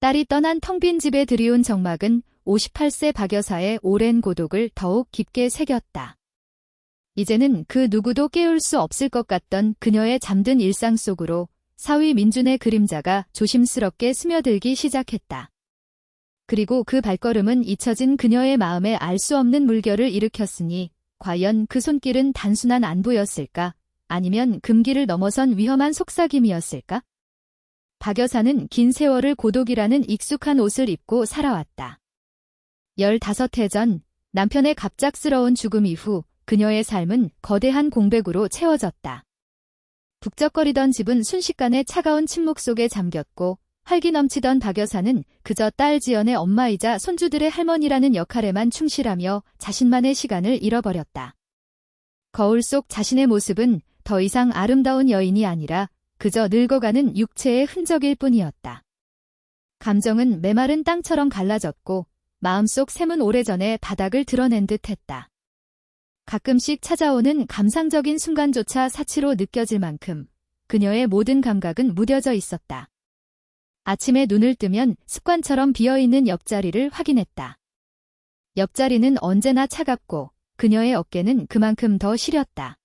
딸이 떠난 텅 빈 집에 들이온 정막은 58세 박 여사의 오랜 고독을 더욱 깊게 새겼다. 이제는 그 누구도 깨울 수 없을 것 같던 그녀의 잠든 일상 속으로 사위 민준의 그림자가 조심스럽게 스며들기 시작했다. 그리고 그 발걸음은 잊혀진 그녀의 마음에 알 수 없는 물결을 일으켰으니 과연 그 손길은 단순한 안부였을까? 아니면 금기를 넘어선 위험한 속삭임이었을까? 박 여사는 긴 세월을 고독이라는 익숙한 옷을 입고 살아왔다. 15해 전 남편의 갑작스러운 죽음 이후 그녀의 삶은 거대한 공백으로 채워졌다. 북적거리던 집은 순식간에 차가운 침묵 속에 잠겼고 활기 넘치던 박 여사는 그저 딸 지연의 엄마이자 손주들의 할머니라는 역할에만 충실하며 자신만의 시간을 잃어버렸다. 거울 속 자신의 모습은 더 이상 아름다운 여인이 아니라 그저 늙어가는 육체의 흔적일 뿐이었다. 감정은 메마른 땅처럼 갈라졌고 마음속 샘은 오래전에 바닥을 드러낸 듯했다. 가끔씩 찾아오는 감상적인 순간조차 사치로 느껴질 만큼 그녀의 모든 감각은 무뎌져 있었다. 아침에 눈을 뜨면 습관처럼 비어있는 옆자리를 확인했다. 옆자리는 언제나 차갑고 그녀의 어깨는 그만큼 더 시렸다.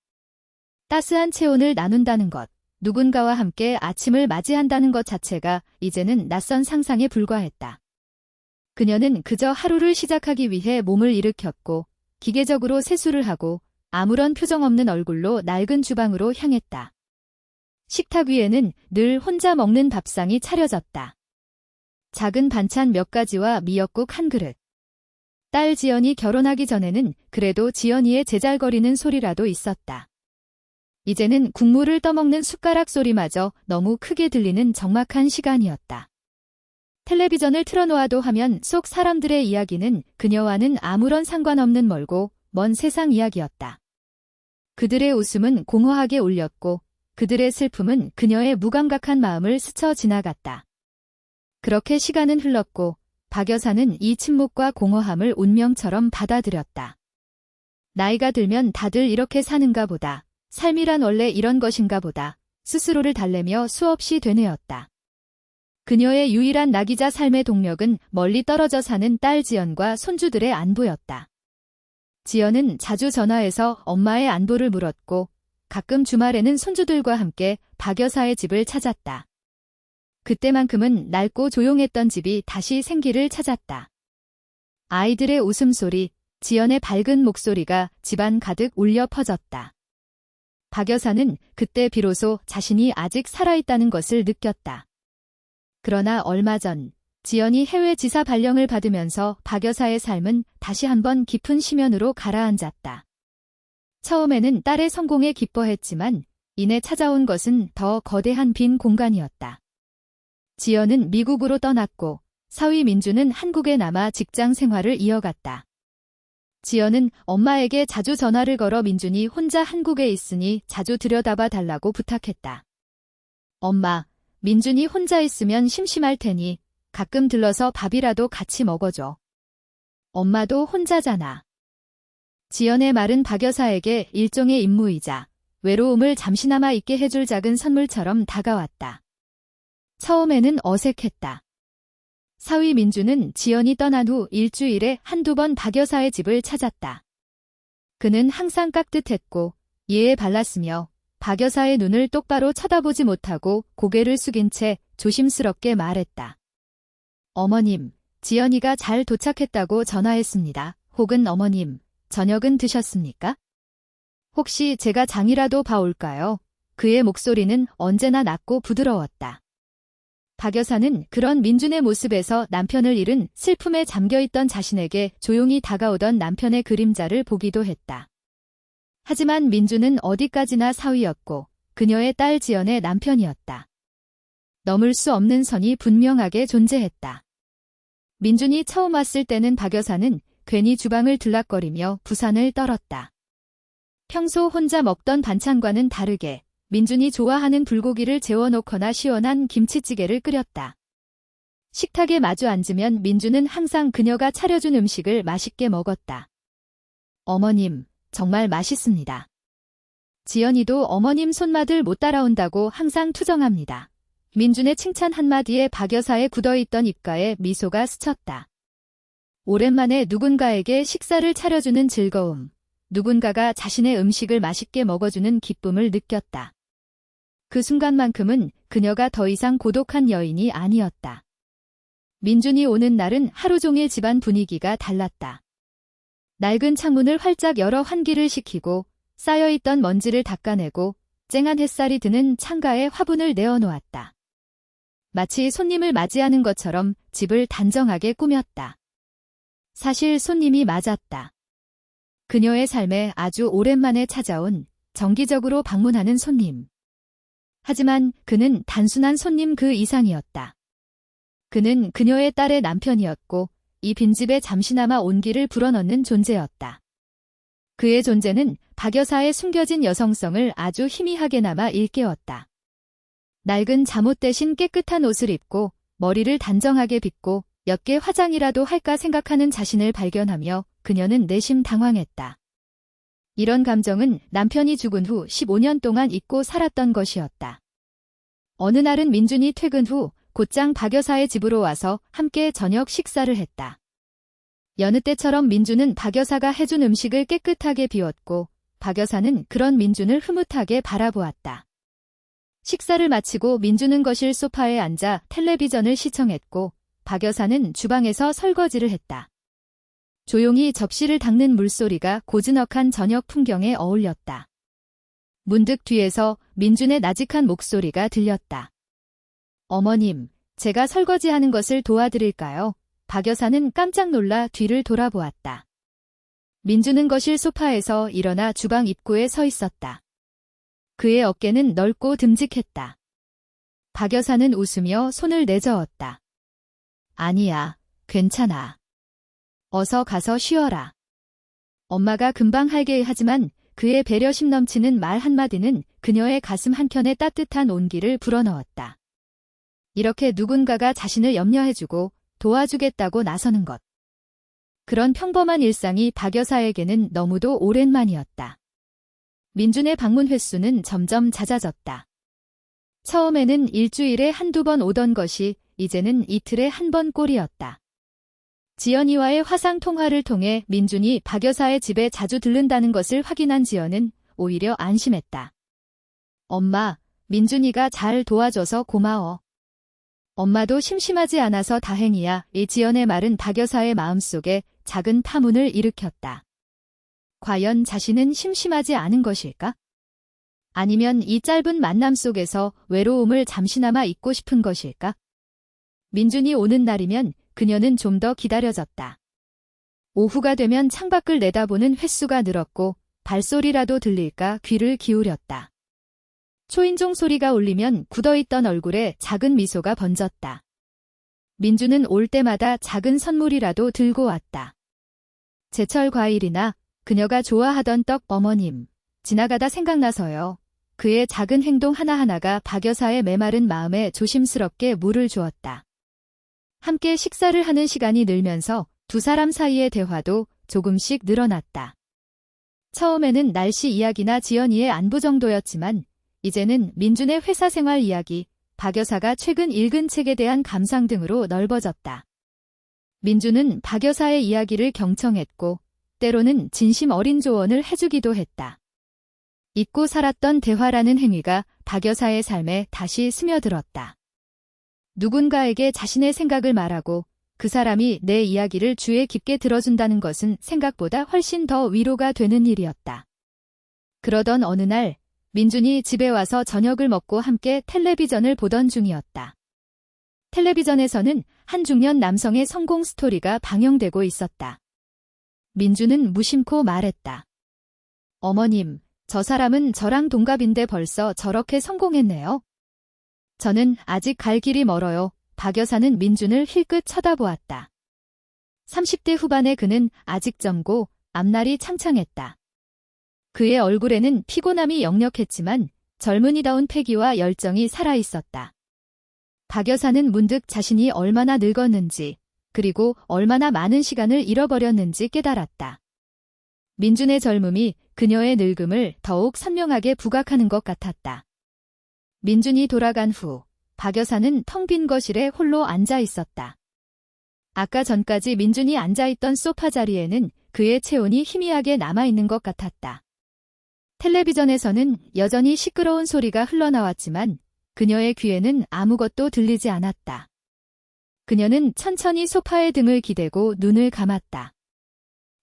따스한 체온을 나눈다는 것, 누군가와 함께 아침을 맞이한다는 것 자체가 이제는 낯선 상상에 불과했다. 그녀는 그저 하루를 시작하기 위해 몸을 일으켰고 기계적으로 세수를 하고 아무런 표정 없는 얼굴로 낡은 주방으로 향했다. 식탁 위에는 늘 혼자 먹는 밥상이 차려졌다. 작은 반찬 몇 가지와 미역국 한 그릇. 딸 지연이 결혼하기 전에는 그래도 지연이의 제잘거리는 소리라도 있었다. 이제는 국물을 떠먹는 숟가락 소리마저 너무 크게 들리는 적막한 시간이었다. 텔레비전을 틀어놓아도 하면 속 사람들의 이야기는 그녀와는 아무런 상관없는 멀고 먼 세상 이야기였다. 그들의 웃음은 공허하게 울렸고 그들의 슬픔은 그녀의 무감각한 마음을 스쳐 지나갔다. 그렇게 시간은 흘렀고 박 여사는 이 침묵과 공허함을 운명처럼 받아들였다. 나이가 들면 다들 이렇게 사는가 보다. 삶이란 원래 이런 것인가 보다. 스스로를 달래며 수없이 되뇌었다. 그녀의 유일한 낙이자 삶의 동력은 멀리 떨어져 사는 딸 지연과 손주들의 안부였다. 지연은 자주 전화해서 엄마의 안부를 물었고 가끔 주말에는 손주들과 함께 박 여사의 집을 찾았다. 그때만큼은 낡고 조용했던 집이 다시 생기를 찾았다. 아이들의 웃음소리, 지연의 밝은 목소리가 집안 가득 울려 퍼졌다. 박 여사는 그때 비로소 자신이 아직 살아있다는 것을 느꼈다. 그러나 얼마 전 지연이 해외 지사 발령을 받으면서 박 여사의 삶은 다시 한번 깊은 심연으로 가라앉았다. 처음에는 딸의 성공에 기뻐했지만 이내 찾아온 것은 더 거대한 빈 공간이었다. 지연은 미국으로 떠났고 사위 민주는 한국에 남아 직장 생활을 이어갔다. 지연은 엄마에게 자주 전화를 걸어 민준이 혼자 한국에 있으니 자주 들여다봐 달라고 부탁했다. 엄마, 민준이 혼자 있으면 심심할 테니 가끔 들러서 밥이라도 같이 먹어줘. 엄마도 혼자잖아. 지연의 말은 박 여사에게 일종의 임무이자 외로움을 잠시나마 잊게 해줄 작은 선물처럼 다가왔다. 처음에는 어색했다. 사위 민주는 지연이 떠난 후 일주일에 한두 번 박 여사의 집을 찾았다. 그는 항상 깍듯했고 예에 발랐으며 박 여사의 눈을 똑바로 쳐다보지 못하고 고개를 숙인 채 조심스럽게 말했다. 어머님, 지연이가 잘 도착했다고 전화했습니다. 혹은 어머님, 저녁은 드셨습니까? 혹시 제가 장이라도 봐올까요? 그의 목소리는 언제나 낮고 부드러웠다. 박 여사는 그런 민준의 모습에서 남편을 잃은 슬픔에 잠겨있던 자신에게 조용히 다가오던 남편의 그림자를 보기도 했다. 하지만 민준은 어디까지나 사위였고 그녀의 딸 지연의 남편이었다. 넘을 수 없는 선이 분명하게 존재했다. 민준이 처음 왔을 때는 박 여사는 괜히 주방을 들락거리며 부산을 떨었다. 평소 혼자 먹던 반찬과는 다르게 민준이 좋아하는 불고기를 재워놓거나 시원한 김치찌개를 끓였다. 식탁에 마주 앉으면 민준은 항상 그녀가 차려준 음식을 맛있게 먹었다. 어머님, 정말 맛있습니다. 지연이도 어머님 손맛을 못 따라온다고 항상 투정합니다. 민준의 칭찬 한마디에 박 여사의 굳어있던 입가에 미소가 스쳤다. 오랜만에 누군가에게 식사를 차려주는 즐거움, 누군가가 자신의 음식을 맛있게 먹어주는 기쁨을 느꼈다. 그 순간만큼은 그녀가 더 이상 고독한 여인이 아니었다. 민준이 오는 날은 하루 종일 집안 분위기가 달랐다. 낡은 창문을 활짝 열어 환기를 시키고 쌓여있던 먼지를 닦아내고 쨍한 햇살이 드는 창가에 화분을 내어놓았다. 마치 손님을 맞이하는 것처럼 집을 단정하게 꾸몄다. 사실 손님이 맞았다. 그녀의 삶에 아주 오랜만에 찾아온 정기적으로 방문하는 손님. 하지만 그는 단순한 손님 그 이상이었다. 그는 그녀의 딸의 남편이었고 이 빈집에 잠시나마 온기를 불어넣는 존재였다. 그의 존재는 박 여사의 숨겨진 여성성을 아주 희미하게나마 일깨웠다. 낡은 잠옷 대신 깨끗한 옷을 입고 머리를 단정하게 빗고 옅게 화장이라도 할까 생각하는 자신을 발견하며 그녀는 내심 당황했다. 이런 감정은 남편이 죽은 후 15년 동안 잊고 살았던 것이었다. 어느 날은 민준이 퇴근 후 곧장 박 여사의 집으로 와서 함께 저녁 식사를 했다. 여느 때처럼 민준은 박 여사가 해준 음식을 깨끗하게 비웠고 박 여사는 그런 민준을 흐뭇하게 바라보았다. 식사를 마치고 민준은 거실 소파에 앉아 텔레비전을 시청했고 박 여사는 주방에서 설거지를 했다. 조용히 접시를 닦는 물소리가 고즈넉한 저녁 풍경에 어울렸다. 문득 뒤에서 민준의 나직한 목소리가 들렸다. 어머님, 제가 설거지하는 것을 도와드릴까요? 박 여사는 깜짝 놀라 뒤를 돌아보았다. 민준은 거실 소파에서 일어나 주방 입구에 서 있었다. 그의 어깨는 넓고 듬직했다. 박 여사는 웃으며 손을 내저었다. 아니야, 괜찮아. 어서 가서 쉬어라. 엄마가 금방 할게 하지만 그의 배려심 넘치는 말 한마디는 그녀의 가슴 한켠에 따뜻한 온기를 불어넣었다. 이렇게 누군가가 자신을 염려해주고 도와주겠다고 나서는 것. 그런 평범한 일상이 박 여사에게는 너무도 오랜만이었다. 민준의 방문 횟수는 점점 잦아졌다. 처음에는 일주일에 한두 번 오던 것이 이제는 이틀에 한 번 꼴이었다. 지연이와의 화상 통화를 통해 민준이 박 여사의 집에 자주 들른다는 것을 확인한 지연은 오히려 안심했다. 엄마, 민준이가 잘 도와줘서 고마워. 엄마도 심심하지 않아서 다행이야. 이 지연의 말은 박 여사의 마음속에 작은 파문을 일으켰다. 과연 자신은 심심하지 않은 것일까? 아니면 이 짧은 만남 속에서 외로움을 잠시나마 잊고 싶은 것일까? 민준이 오는 날이면 그녀는 좀 더 기다려졌다. 오후가 되면 창밖을 내다보는 횟수가 늘었고 발소리라도 들릴까 귀를 기울였다. 초인종 소리가 울리면 굳어있던 얼굴에 작은 미소가 번졌다. 민준은 올 때마다 작은 선물이라도 들고 왔다. 제철 과일이나 그녀가 좋아하던 떡. 어머님, 지나가다 생각나서요. 그의 작은 행동 하나하나가 박 여사의 메마른 마음에 조심스럽게 물을 주었다. 함께 식사를 하는 시간이 늘면서 두 사람 사이의 대화도 조금씩 늘어났다. 처음에는 날씨 이야기나 지연이의 안부 정도였지만 이제는 민준의 회사 생활 이야기, 박 여사가 최근 읽은 책에 대한 감상 등으로 넓어졌다. 민준은 박 여사의 이야기를 경청했고 때로는 진심 어린 조언을 해주기도 했다. 잊고 살았던 대화라는 행위가 박 여사의 삶에 다시 스며들었다. 누군가에게 자신의 생각을 말하고 그 사람이 내 이야기를 귀에 깊게 들어준다는 것은 생각보다 훨씬 더 위로가 되는 일이었다. 그러던 어느 날 민준이 집에 와서 저녁을 먹고 함께 텔레비전을 보던 중이었다. 텔레비전에서는 한 중년 남성의 성공 스토리가 방영되고 있었다. 민준은 무심코 말했다. 어머님, 저 사람은 저랑 동갑인데 벌써 저렇게 성공했네요. 저는 아직 갈 길이 멀어요. 박 여사는 민준을 힐끗 쳐다보았다. 30대 후반의 그는 아직 젊고 앞날이 창창했다. 그의 얼굴에는 피곤함이 역력했지만 젊은이다운 패기와 열정이 살아있었다. 박 여사는 문득 자신이 얼마나 늙었는지 그리고 얼마나 많은 시간을 잃어버렸는지 깨달았다. 민준의 젊음이 그녀의 늙음을 더욱 선명하게 부각하는 것 같았다. 민준이 돌아간 후 박 여사는 텅 빈 거실에 홀로 앉아 있었다. 아까 전까지 민준이 앉아있던 소파 자리에는 그의 체온이 희미하게 남아있는 것 같았다. 텔레비전에서는 여전히 시끄러운 소리가 흘러나왔지만 그녀의 귀에는 아무것도 들리지 않았다. 그녀는 천천히 소파에 등을 기대고 눈을 감았다.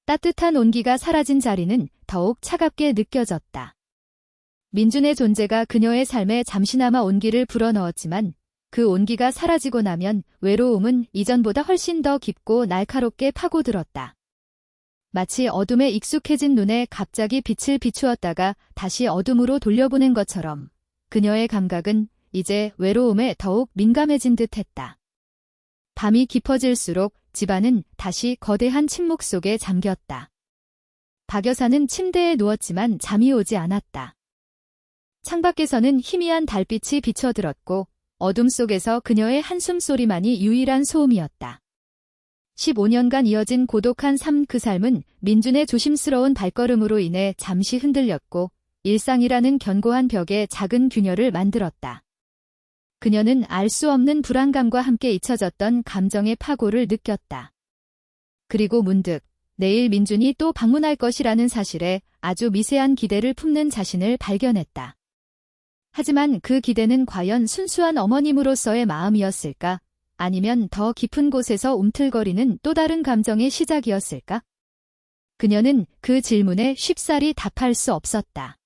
따뜻한 온기가 사라진 자리는 더욱 차갑게 느껴졌다. 민준의 존재가 그녀의 삶에 잠시나마 온기를 불어넣었지만 그 온기가 사라지고 나면 외로움은 이전보다 훨씬 더 깊고 날카롭게 파고들었다. 마치 어둠에 익숙해진 눈에 갑자기 빛을 비추었다가 다시 어둠으로 돌려보낸 것처럼 그녀의 감각은 이제 외로움에 더욱 민감해진 듯했다. 밤이 깊어질수록 집안은 다시 거대한 침묵 속에 잠겼다. 박 여사는 침대에 누웠지만 잠이 오지 않았다. 창밖에서는 희미한 달빛이 비쳐들었고 어둠 속에서 그녀의 한숨 소리만이 유일한 소음이었다. 15년간 이어진 고독한 삶, 그 삶은 민준의 조심스러운 발걸음으로 인해 잠시 흔들렸고 일상이라는 견고한 벽에 작은 균열을 만들었다. 그녀는 알 수 없는 불안감과 함께 잊혀졌던 감정의 파고를 느꼈다. 그리고 문득 내일 민준이 또 방문할 것이라는 사실에 아주 미세한 기대를 품는 자신을 발견했다. 하지만 그 기대는 과연 순수한 어머님으로서의 마음이었을까? 아니면 더 깊은 곳에서 움틀거리는 또 다른 감정의 시작이었을까? 그녀는 그 질문에 쉽사리 답할 수 없었다.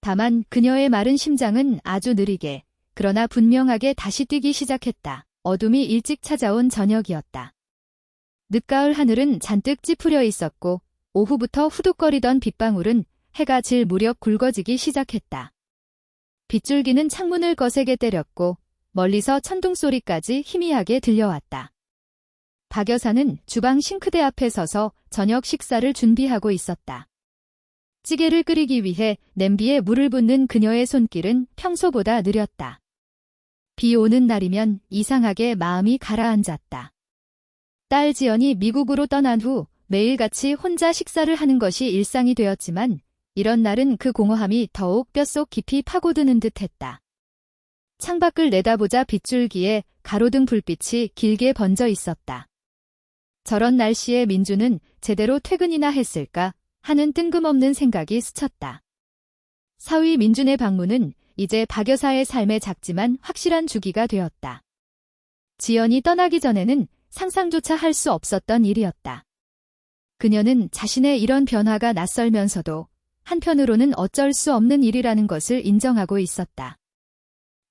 다만 그녀의 마른 심장은 아주 느리게, 그러나 분명하게 다시 뛰기 시작했다. 어둠이 일찍 찾아온 저녁이었다. 늦가을 하늘은 잔뜩 찌푸려 있었고 오후부터 후둑거리던 빗방울은 해가 질 무렵 굵어지기 시작했다. 빗줄기는 창문을 거세게 때렸고 멀리서 천둥 소리까지 희미하게 들려왔다. 박 여사는 주방 싱크대 앞에 서서 저녁 식사를 준비하고 있었다. 찌개를 끓이기 위해 냄비에 물을 붓는 그녀의 손길은 평소보다 느렸다. 비 오는 날이면 이상하게 마음이 가라앉았다. 딸 지연이 미국으로 떠난 후 매일같이 혼자 식사를 하는 것이 일상이 되었지만 이런 날은 그 공허함이 더욱 뼛속 깊이 파고드는 듯했다. 창밖을 내다보자 빗줄기에 가로등 불빛이 길게 번져 있었다. 저런 날씨에 민주는 제대로 퇴근이나 했을까 하는 뜬금없는 생각이 스쳤다. 사위 민준의 방문은 이제 박 여사의 삶에 작지만 확실한 주기가 되었다. 지연이 떠나기 전에는 상상조차 할 수 없었던 일이었다. 그녀는 자신의 이런 변화가 낯설면서도 한편으로는 어쩔 수 없는 일이라는 것을 인정하고 있었다.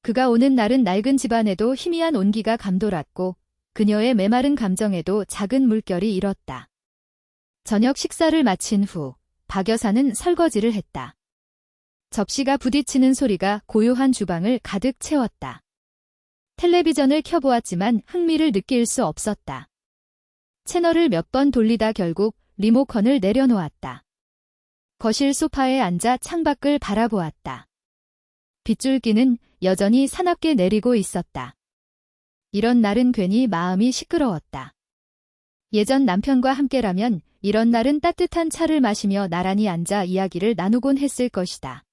그가 오는 날은 낡은 집안에도 희미한 온기가 감돌았고 그녀의 메마른 감정에도 작은 물결이 일었다. 저녁 식사를 마친 후 박 여사는 설거지를 했다. 접시가 부딪히는 소리가 고요한 주방을 가득 채웠다. 텔레비전을 켜보았지만 흥미를 느낄 수 없었다. 채널을 몇 번 돌리다 결국 리모컨을 내려놓았다. 거실 소파에 앉아 창밖을 바라보았다. 빗줄기는 여전히 사납게 내리고 있었다. 이런 날은 괜히 마음이 시끄러웠다. 예전 남편과 함께라면 이런 날은 따뜻한 차를 마시며 나란히 앉아 이야기를 나누곤 했을 것이다.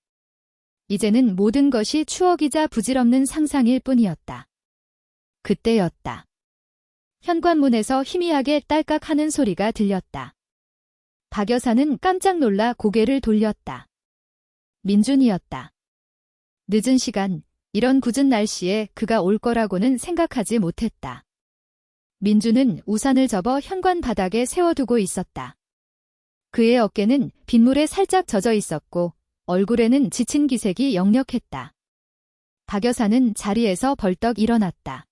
이제는 모든 것이 추억이자 부질없는 상상일 뿐이었다. 그때였다. 현관문에서 희미하게 딸깍하는 소리가 들렸다. 박 여사는 깜짝 놀라 고개를 돌렸다. 민준이었다. 늦은 시간, 이런 굳은 날씨에 그가 올 거라고는 생각하지 못했다. 민준은 우산을 접어 현관 바닥에 세워두고 있었다. 그의 어깨는 빗물에 살짝 젖어 있었고 얼굴에는 지친 기색이 역력했다. 박 여사는 자리에서 벌떡 일어났다.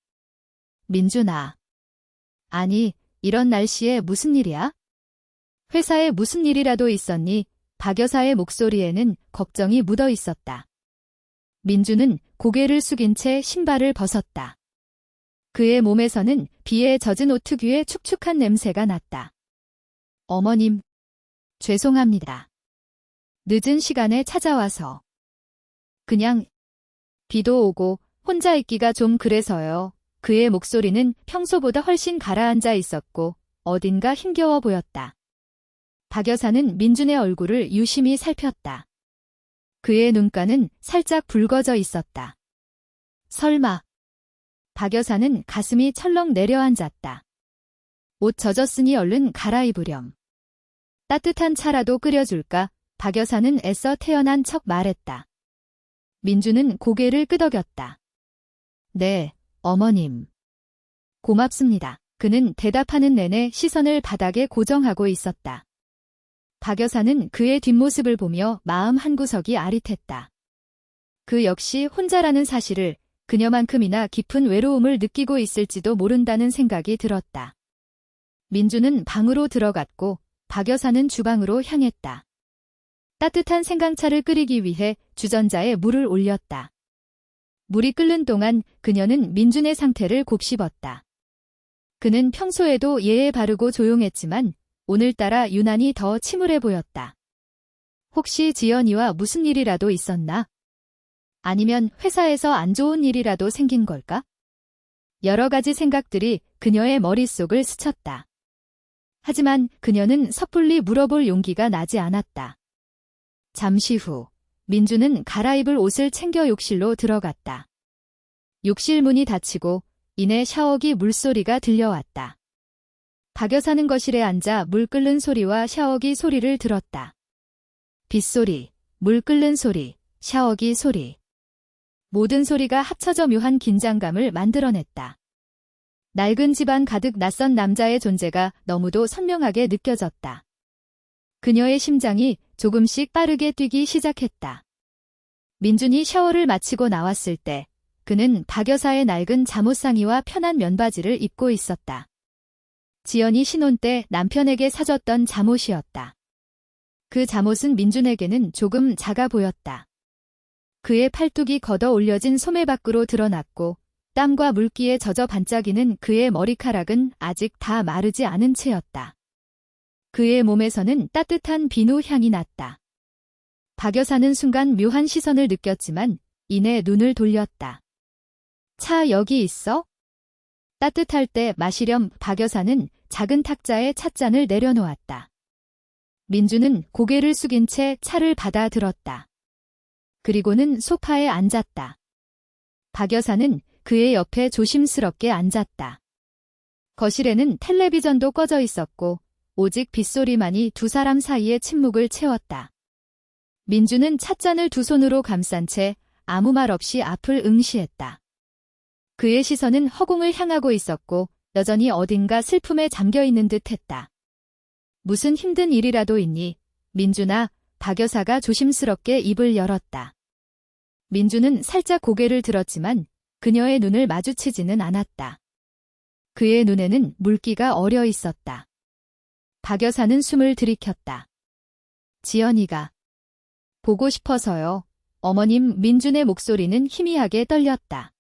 민준아. 아니, 이런 날씨에 무슨 일이야? 회사에 무슨 일이라도 있었니? 박 여사의 목소리에는 걱정이 묻어 있었다. 민준은 고개를 숙인 채 신발을 벗었다. 그의 몸에서는 비에 젖은 옷 특유의 축축한 냄새가 났다. 어머님, 죄송합니다. 늦은 시간에 찾아와서. 그냥 비도 오고 혼자 있기가 좀 그래서요. 그의 목소리는 평소보다 훨씬 가라앉아 있었고 어딘가 힘겨워 보였다. 박 여사는 민준의 얼굴을 유심히 살폈다. 그의 눈가는 살짝 붉어져 있었다. 설마 박 여사는 가슴이 철렁 내려앉았다. 옷 젖었으니 얼른 갈아입으렴. 따뜻한 차라도 끓여줄까? 박 여사는 애써 태어난 척 말했다. 민주는 고개를 끄덕였다. 네, 어머님. 고맙습니다. 그는 대답하는 내내 시선을 바닥에 고정하고 있었다. 박 여사는 그의 뒷모습을 보며 마음 한구석이 아릿했다. 그 역시 혼자라는 사실을, 그녀만큼이나 깊은 외로움을 느끼고 있을지도 모른다는 생각이 들었다. 민주는 방으로 들어갔고 박 여사는 주방으로 향했다. 따뜻한 생강차를 끓이기 위해 주전자에 물을 올렸다. 물이 끓는 동안 그녀는 민준의 상태를 곱씹었다. 그는 평소에도 예의 바르고 조용했지만 오늘따라 유난히 더 침울해 보였다. 혹시 지연이와 무슨 일이라도 있었나? 아니면 회사에서 안 좋은 일이라도 생긴 걸까? 여러 가지 생각들이 그녀의 머릿속을 스쳤다. 하지만 그녀는 섣불리 물어볼 용기가 나지 않았다. 잠시 후 민주는 갈아입을 옷을 챙겨 욕실로 들어갔다. 욕실 문이 닫히고 이내 샤워기 물소리가 들려왔다. 박 여사는 거실에 앉아 물 끓는 소리와 샤워기 소리를 들었다. 빗소리, 물 끓는 소리, 샤워기 소리. 모든 소리가 합쳐져 묘한 긴장감을 만들어냈다. 낡은 집안 가득 낯선 남자의 존재가 너무도 선명하게 느껴졌다. 그녀의 심장이 조금씩 빠르게 뛰기 시작했다. 민준이 샤워를 마치고 나왔을 때 그는 박 여사의 낡은 잠옷상의와 편한 면바지를 입고 있었다. 지연이 신혼 때 남편에게 사줬던 잠옷이었다. 그 잠옷은 민준에게는 조금 작아 보였다. 그의 팔뚝이 걷어 올려진 소매 밖으로 드러났고 땀과 물기에 젖어 반짝이는 그의 머리카락은 아직 다 마르지 않은 채였다. 그의 몸에서는 따뜻한 비누 향이 났다. 박 여사는 순간 묘한 시선을 느꼈지만 이내 눈을 돌렸다. 차 여기 있어? 따뜻할 때 마시렴. 박 여사는 작은 탁자에 찻잔을 내려놓았다. 민주는 고개를 숙인 채 차를 받아 들었다. 그리고는 소파에 앉았다. 박 여사는 그의 옆에 조심스럽게 앉았다. 거실에는 텔레비전도 꺼져 있었고 오직 빗소리만이 두 사람 사이의 침묵을 채웠다. 민주는 찻잔을 두 손으로 감싼 채 아무 말 없이 앞을 응시했다. 그의 시선은 허공을 향하고 있었고 여전히 어딘가 슬픔에 잠겨있는 듯했다. 무슨 힘든 일이라도 있니? 민준아. 박 여사가 조심스럽게 입을 열었다. 민주는 살짝 고개를 들었지만 그녀의 눈을 마주치지는 않았다. 그의 눈에는 물기가 어려 있었다. 박 여사는 숨을 들이켰다. 지연이가 보고 싶어서요. 어머님. 민준의 목소리는 희미하게 떨렸다.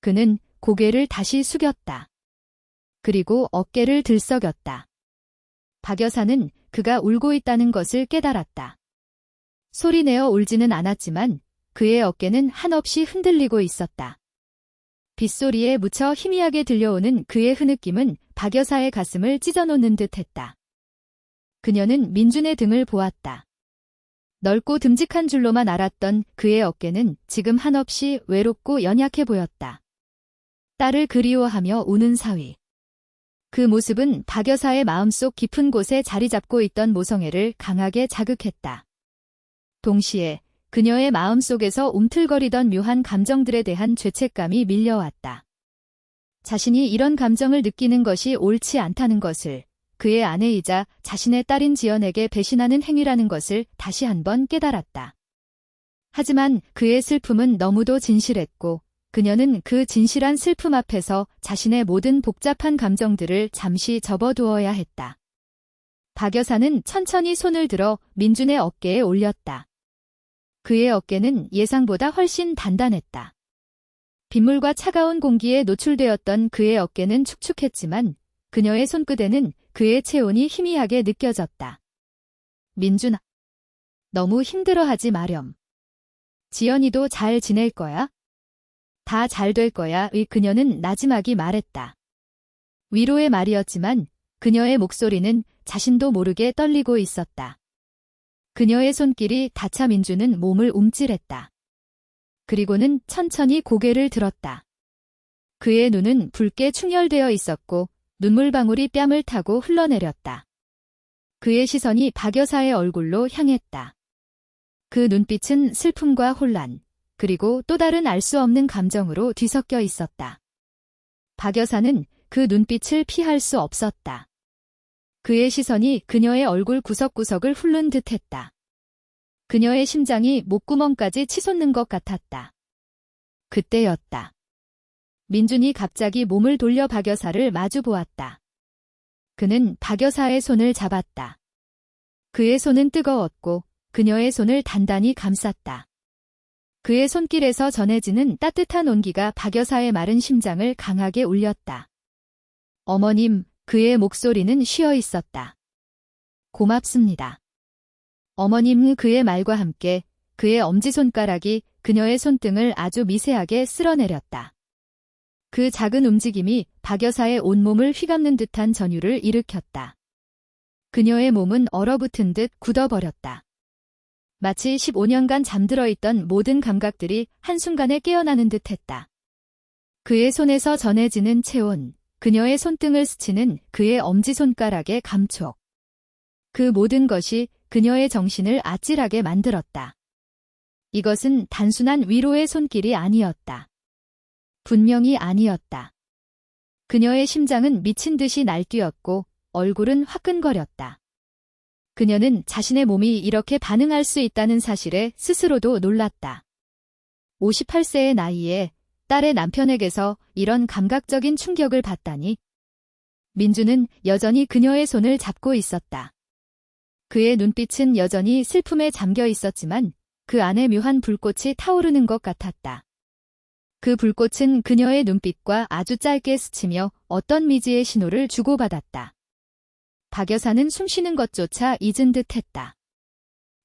그는 고개를 다시 숙였다. 그리고 어깨를 들썩였다. 박 여사는 그가 울고 있다는 것을 깨달았다. 소리내어 울지는 않았지만 그의 어깨는 한없이 흔들리고 있었다. 빗소리에 묻혀 희미하게 들려오는 그의 흐느낌은 박 여사의 가슴을 찢어놓는 듯했다. 그녀는 민준의 등을 보았다. 넓고 듬직한 줄로만 알았던 그의 어깨는 지금 한없이 외롭고 연약해 보였다. 딸을 그리워하며 우는 사위. 그 모습은 박 여사의 마음속 깊은 곳에 자리 잡고 있던 모성애를 강하게 자극했다. 동시에 그녀의 마음속에서 움틀거리던 묘한 감정들에 대한 죄책감이 밀려왔다. 자신이 이런 감정을 느끼는 것이 옳지 않다는 것을, 그의 아내이자 자신의 딸인 지연에게 배신하는 행위라는 것을 다시 한번 깨달았다. 하지만 그의 슬픔은 너무도 진실했고 그녀는 그 진실한 슬픔 앞에서 자신의 모든 복잡한 감정들을 잠시 접어두어야 했다. 박 여사는 천천히 손을 들어 민준의 어깨에 올렸다. 그의 어깨는 예상보다 훨씬 단단했다. 빗물과 차가운 공기에 노출되었던 그의 어깨는 축축했지만 그녀의 손끝에는 그의 체온이 희미하게 느껴졌다. 민준아, 너무 힘들어하지 마렴. 지연이도 잘 지낼 거야? 다 잘 될 거야. 그녀는 나지막이 말했다. 위로의 말이었지만 그녀의 목소리는 자신도 모르게 떨리고 있었다. 그녀의 손길이 닿자 민주는 몸을 움찔했다. 그리고는 천천히 고개를 들었다. 그의 눈은 붉게 충혈되어 있었고 눈물방울이 뺨을 타고 흘러내렸다. 그의 시선이 박 여사의 얼굴로 향했다. 그 눈빛은 슬픔과 혼란, 그리고 또 다른 알 수 없는 감정으로 뒤섞여 있었다. 박 여사는 그 눈빛을 피할 수 없었다. 그의 시선이 그녀의 얼굴 구석구석을 훑는 듯했다. 그녀의 심장이 목구멍까지 치솟는 것 같았다. 그때였다. 민준이 갑자기 몸을 돌려 박 여사를 마주 보았다. 그는 박 여사의 손을 잡았다. 그의 손은 뜨거웠고 그녀의 손을 단단히 감쌌다. 그의 손길에서 전해지는 따뜻한 온기가 박 여사의 마른 심장을 강하게 울렸다. 어머님, 그의 목소리는 쉬어 있었다. 고맙습니다. 어머님. 그의 말과 함께 그의 엄지손가락이 그녀의 손등을 아주 미세하게 쓸어내렸다. 그 작은 움직임이 박 여사의 온몸을 휘감는 듯한 전율을 일으켰다. 그녀의 몸은 얼어붙은 듯 굳어버렸다. 마치 15년간 잠들어 있던 모든 감각들이 한순간에 깨어나는 듯했다. 그의 손에서 전해지는 체온, 그녀의 손등을 스치는 그의 엄지손가락의 감촉. 그 모든 것이 그녀의 정신을 아찔하게 만들었다. 이것은 단순한 위로의 손길이 아니었다. 분명히 아니었다. 그녀의 심장은 미친 듯이 날뛰었고 얼굴은 화끈거렸다. 그녀는 자신의 몸이 이렇게 반응할 수 있다는 사실에 스스로도 놀랐다. 58세의 나이에 딸의 남편에게서 이런 감각적인 충격을 받다니. 민주는 여전히 그녀의 손을 잡고 있었다. 그의 눈빛은 여전히 슬픔에 잠겨 있었지만 그 안에 묘한 불꽃이 타오르는 것 같았다. 그 불꽃은 그녀의 눈빛과 아주 짧게 스치며 어떤 미지의 신호를 주고받았다. 박 여사는 숨쉬는 것조차 잊은 듯했다.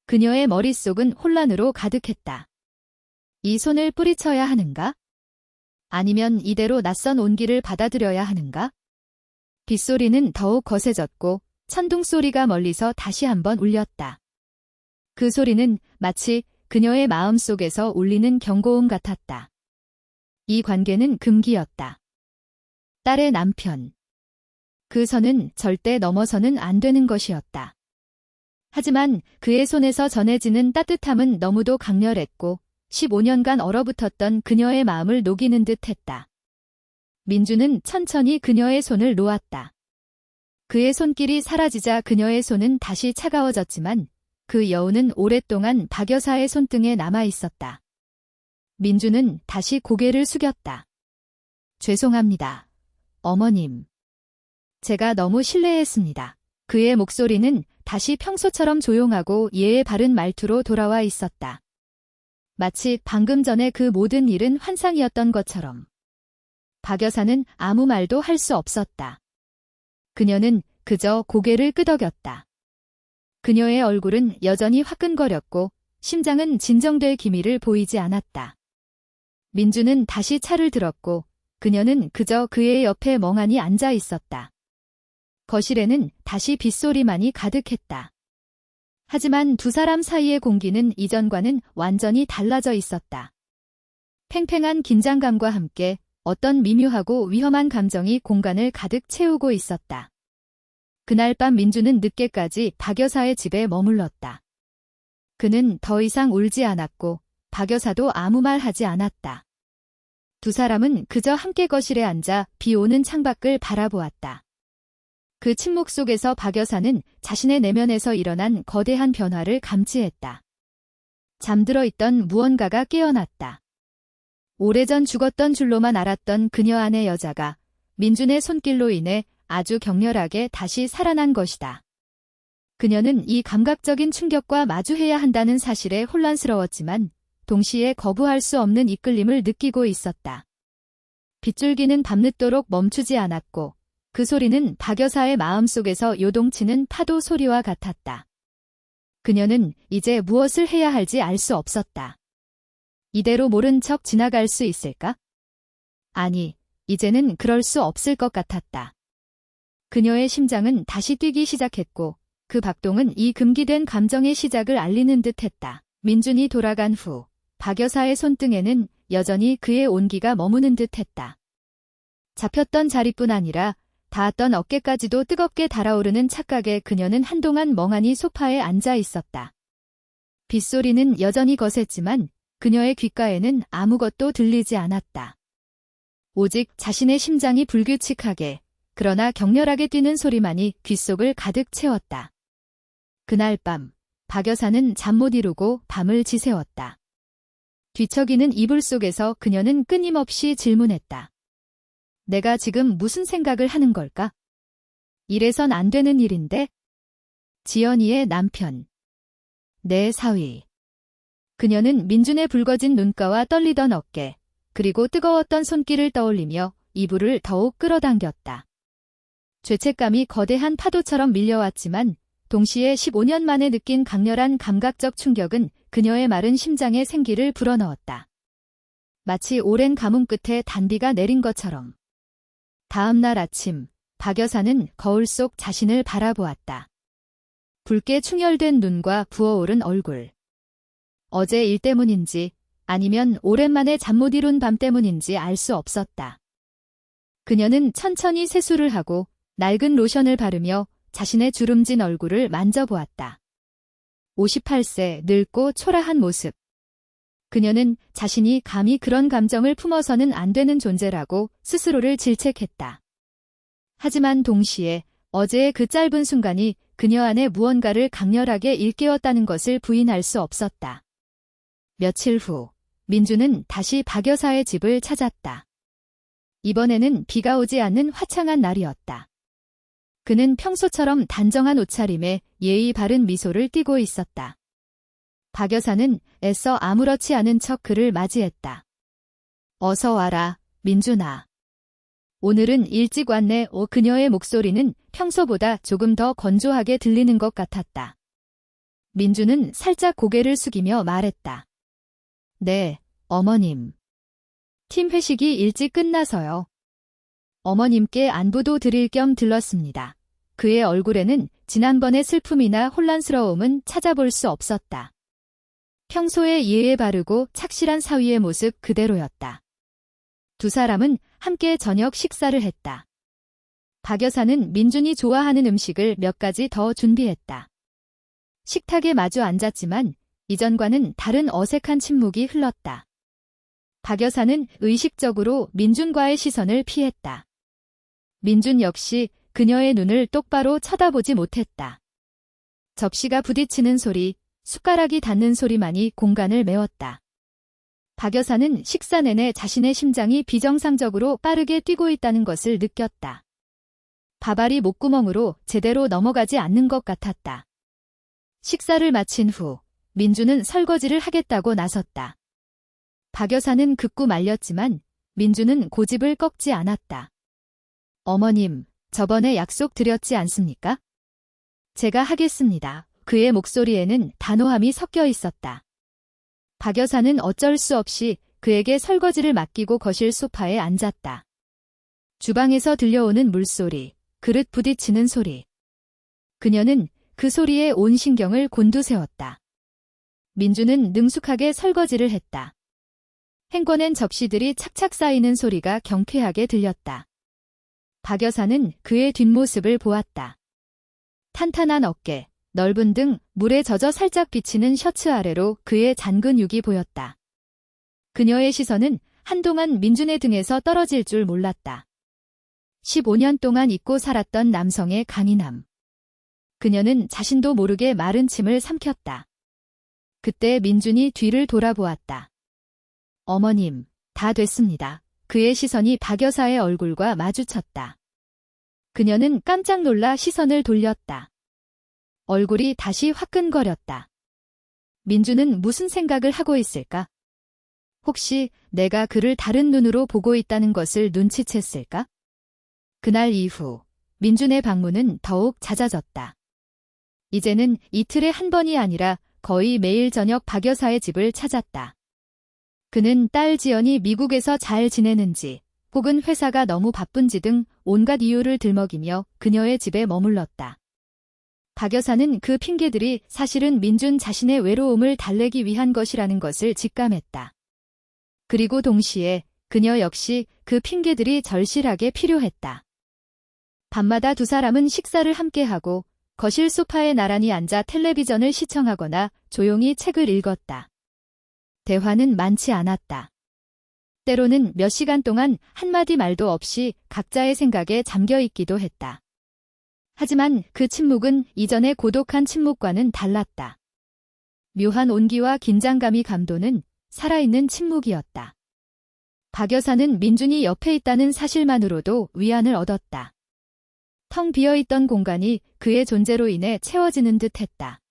그녀의 머릿속은 혼란으로 가득했다. 이 손을 뿌리쳐야 하는가? 아니면 이대로 낯선 온기를 받아들여야 하는가? 빗소리는 더욱 거세졌고 천둥 소리가 멀리서 다시 한번 울렸다. 그 소리는 마치 그녀의 마음속에서 울리는 경고음 같았다. 이 관계는 금기였다. 딸의 남편. 그 선은 절대 넘어서는 안 되는 것이었다. 하지만 그의 손에서 전해지는 따뜻함은 너무도 강렬했고 15년간 얼어붙었던 그녀의 마음을 녹이는 듯했다. 민주는 천천히 그녀의 손을 놓았다. 그의 손길이 사라지자 그녀의 손은 다시 차가워졌지만 그 여운은 오랫동안 박 여사의 손등에 남아있었다. 민주는 다시 고개를 숙였다. 죄송합니다. 어머님. 제가 너무 실례했습니다. 그의 목소리는 다시 평소처럼 조용하고 예의 바른 말투로 돌아와 있었다. 마치 방금 전에 그 모든 일은 환상이었던 것처럼. 박 여사는 아무 말도 할 수 없었다. 그녀는 그저 고개를 끄덕였다. 그녀의 얼굴은 여전히 화끈거렸고 심장은 진정될 기미를 보이지 않았다. 민주는 다시 차를 들었고 그녀는 그저 그의 옆에 멍하니 앉아 있었다. 거실에는 다시 빗소리만이 가득했다. 하지만 두 사람 사이의 공기는 이전과는 완전히 달라져 있었다. 팽팽한 긴장감과 함께 어떤 미묘하고 위험한 감정이 공간을 가득 채우고 있었다. 그날 밤 민주는 늦게까지 박 여사의 집에 머물렀다. 그는 더 이상 울지 않았고 박 여사도 아무 말 하지 않았다. 두 사람은 그저 함께 거실에 앉아 비 오는 창밖을 바라보았다. 그 침묵 속에서 박 여사는 자신의 내면에서 일어난 거대한 변화를 감지했다. 잠들어 있던 무언가가 깨어났다. 오래전 죽었던 줄로만 알았던 그녀 안의 여자가 민준의 손길로 인해 아주 격렬하게 다시 살아난 것이다. 그녀는 이 감각적인 충격과 마주해야 한다는 사실에 혼란스러웠지만 동시에 거부할 수 없는 이끌림을 느끼고 있었다. 빗줄기는 밤늦도록 멈추지 않았고 그 소리는 박 여사의 마음속에서 요동치는 파도 소리와 같았다. 그녀는 이제 무엇을 해야 할지 알 수 없었다. 이대로 모른 척 지나갈 수 있을까? 아니, 이제는 그럴 수 없을 것 같았다. 그녀의 심장은 다시 뛰기 시작했고 그 박동은 이 금기된 감정의 시작을 알리는 듯했다. 민준이 돌아간 후 박 여사의 손등에는 여전히 그의 온기가 머무는 듯했다. 잡혔던 자리뿐 아니라 닿았던 어깨까지도 뜨겁게 달아오르는 착각에 그녀는 한동안 멍하니 소파에 앉아 있었다. 빗소리는 여전히 거셌지만 그녀의 귓가에는 아무것도 들리지 않았다. 오직 자신의 심장이 불규칙하게 그러나 격렬하게 뛰는 소리만이 귓속을 가득 채웠다. 그날 밤 박 여사는 잠 못 이루고 밤을 지새웠다. 뒤척이는 이불 속에서 그녀는 끊임없이 질문했다. 내가 지금 무슨 생각을 하는 걸까? 이래선 안 되는 일인데? 지연이의 남편. 내 사위. 그녀는 민준의 붉어진 눈가와 떨리던 어깨, 그리고 뜨거웠던 손길을 떠올리며 이불을 더욱 끌어당겼다. 죄책감이 거대한 파도처럼 밀려왔지만 동시에 15년 만에 느낀 강렬한 감각적 충격은 그녀의 마른 심장에 생기를 불어넣었다. 마치 오랜 가뭄 끝에 단비가 내린 것처럼. 다음 날 아침, 박 여사는 거울 속 자신을 바라보았다. 붉게 충혈된 눈과 부어오른 얼굴. 어제 일 때문인지 아니면 오랜만에 잠 못 이룬 밤 때문인지 알 수 없었다. 그녀는 천천히 세수를 하고 낡은 로션을 바르며 자신의 주름진 얼굴을 만져보았다. 58세 늙고 초라한 모습. 그녀는 자신이 감히 그런 감정을 품어서는 안 되는 존재라고 스스로를 질책했다. 하지만 동시에 어제의 그 짧은 순간이 그녀 안에 무언가를 강렬하게 일깨웠다는 것을 부인할 수 없었다. 며칠 후, 민주는 다시 박 여사의 집을 찾았다. 이번에는 비가 오지 않는 화창한 날이었다. 그는 평소처럼 단정한 옷차림에 예의 바른 미소를 띠고 있었다. 박 여사는 애써 아무렇지 않은 척 그를 맞이했다. 어서 와라, 민준아. 오늘은 일찍 왔네. 그녀의 목소리는 평소보다 조금 더 건조하게 들리는 것 같았다. 민준은 살짝 고개를 숙이며 말했다. 네, 어머님. 팀 회식이 일찍 끝나서요. 어머님께 안부도 드릴 겸 들렀습니다. 그의 얼굴에는 지난번의 슬픔이나 혼란스러움은 찾아볼 수 없었다. 평소에 예의 바르고 착실한 사위의 모습 그대로였다. 두 사람은 함께 저녁 식사를 했다. 박 여사는 민준이 좋아하는 음식을 몇 가지 더 준비했다. 식탁에 마주 앉았지만 이전과는 다른 어색한 침묵이 흘렀다. 박 여사는 의식적으로 민준과의 시선을 피했다. 민준 역시 그녀의 눈을 똑바로 쳐다보지 못했다. 접시가 부딪히는 소리, 숟가락이 닿는 소리만이 공간을 메웠다. 박 여사는 식사 내내 자신의 심장이 비정상적으로 빠르게 뛰고 있다는 것을 느꼈다. 밥알이 목구멍으로 제대로 넘어가지 않는 것 같았다. 식사를 마친 후 민주는 설거지를 하겠다고 나섰다. 박 여사는 극구 말렸지만 민주는 고집을 꺾지 않았다. 어머님, 저번에 약속 드렸지 않습니까? 제가 하겠습니다. 그의 목소리에는 단호함이 섞여 있었다. 박 여사는 어쩔 수 없이 그에게 설거지를 맡기고 거실 소파에 앉았다. 주방에서 들려오는 물소리, 그릇 부딪히는 소리. 그녀는 그 소리에 온 신경을 곤두세웠다. 민주는 능숙하게 설거지를 했다. 헹궈낸 접시들이 착착 쌓이는 소리가 경쾌하게 들렸다. 박 여사는 그의 뒷모습을 보았다. 탄탄한 어깨, 넓은 등 물에 젖어 살짝 비치는 셔츠 아래로 그의 잔근 육이 보였다. 그녀의 시선은 한동안 민준의 등에서 떨어질 줄 몰랐다. 15년 동안 잊고 살았던 남성의 강인함. 그녀는 자신도 모르게 마른 침을 삼켰다. 그때 민준이 뒤를 돌아보았다. 어머님, 다 됐습니다. 그의 시선이 박 여사의 얼굴과 마주쳤다. 그녀는 깜짝 놀라 시선을 돌렸다. 얼굴이 다시 화끈거렸다. 민주는 무슨 생각을 하고 있을까? 혹시 내가 그를 다른 눈으로 보고 있다는 것을 눈치챘을까? 그날 이후 민준의 방문은 더욱 잦아졌다. 이제는 이틀에 한 번이 아니라 거의 매일 저녁 박 여사의 집을 찾았다. 그는 딸 지연이 미국에서 잘 지내는지 혹은 회사가 너무 바쁜지 등 온갖 이유를 들먹이며 그녀의 집에 머물렀다. 박 여사는 그 핑계들이 사실은 민준 자신의 외로움을 달래기 위한 것이라는 것을 직감했다. 그리고 동시에 그녀 역시 그 핑계들이 절실하게 필요했다. 밤마다 두 사람은 식사를 함께하고 거실 소파에 나란히 앉아 텔레비전을 시청하거나 조용히 책을 읽었다. 대화는 많지 않았다. 때로는 몇 시간 동안 한마디 말도 없이 각자의 생각에 잠겨 있기도 했다. 하지만 그 침묵은 이전의 고독한 침묵과는 달랐다. 묘한 온기와 긴장감이 감도는 살아있는 침묵이었다. 박 여사는 민준이 옆에 있다는 사실만으로도 위안을 얻었다. 텅 비어있던 공간이 그의 존재로 인해 채워지는 듯 했다.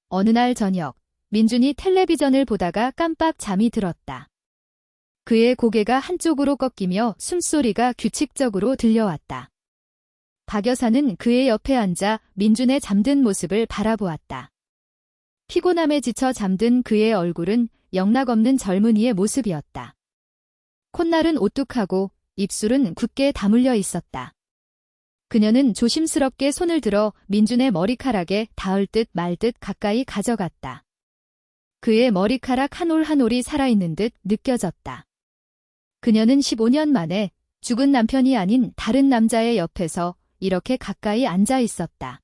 어느 날 저녁, 민준이 텔레비전을 보다가 깜빡 잠이 들었다. 그의 고개가 한쪽으로 꺾이며 숨소리가 규칙적으로 들려왔다. 박 여사는 그의 옆에 앉아 민준의 잠든 모습을 바라보았다. 피곤함에 지쳐 잠든 그의 얼굴은 영락없는 젊은이의 모습이었다. 콧날은 오뚝하고 입술은 굳게 다물려 있었다. 그녀는 조심스럽게 손을 들어 민준의 머리카락에 닿을 듯 말 듯 가까이 가져갔다. 그의 머리카락 한 올 한 올이 살아있는 듯 느껴졌다. 그녀는 15년 만에 죽은 남편이 아닌 다른 남자의 옆에서 이렇게 가까이 앉아 있었다.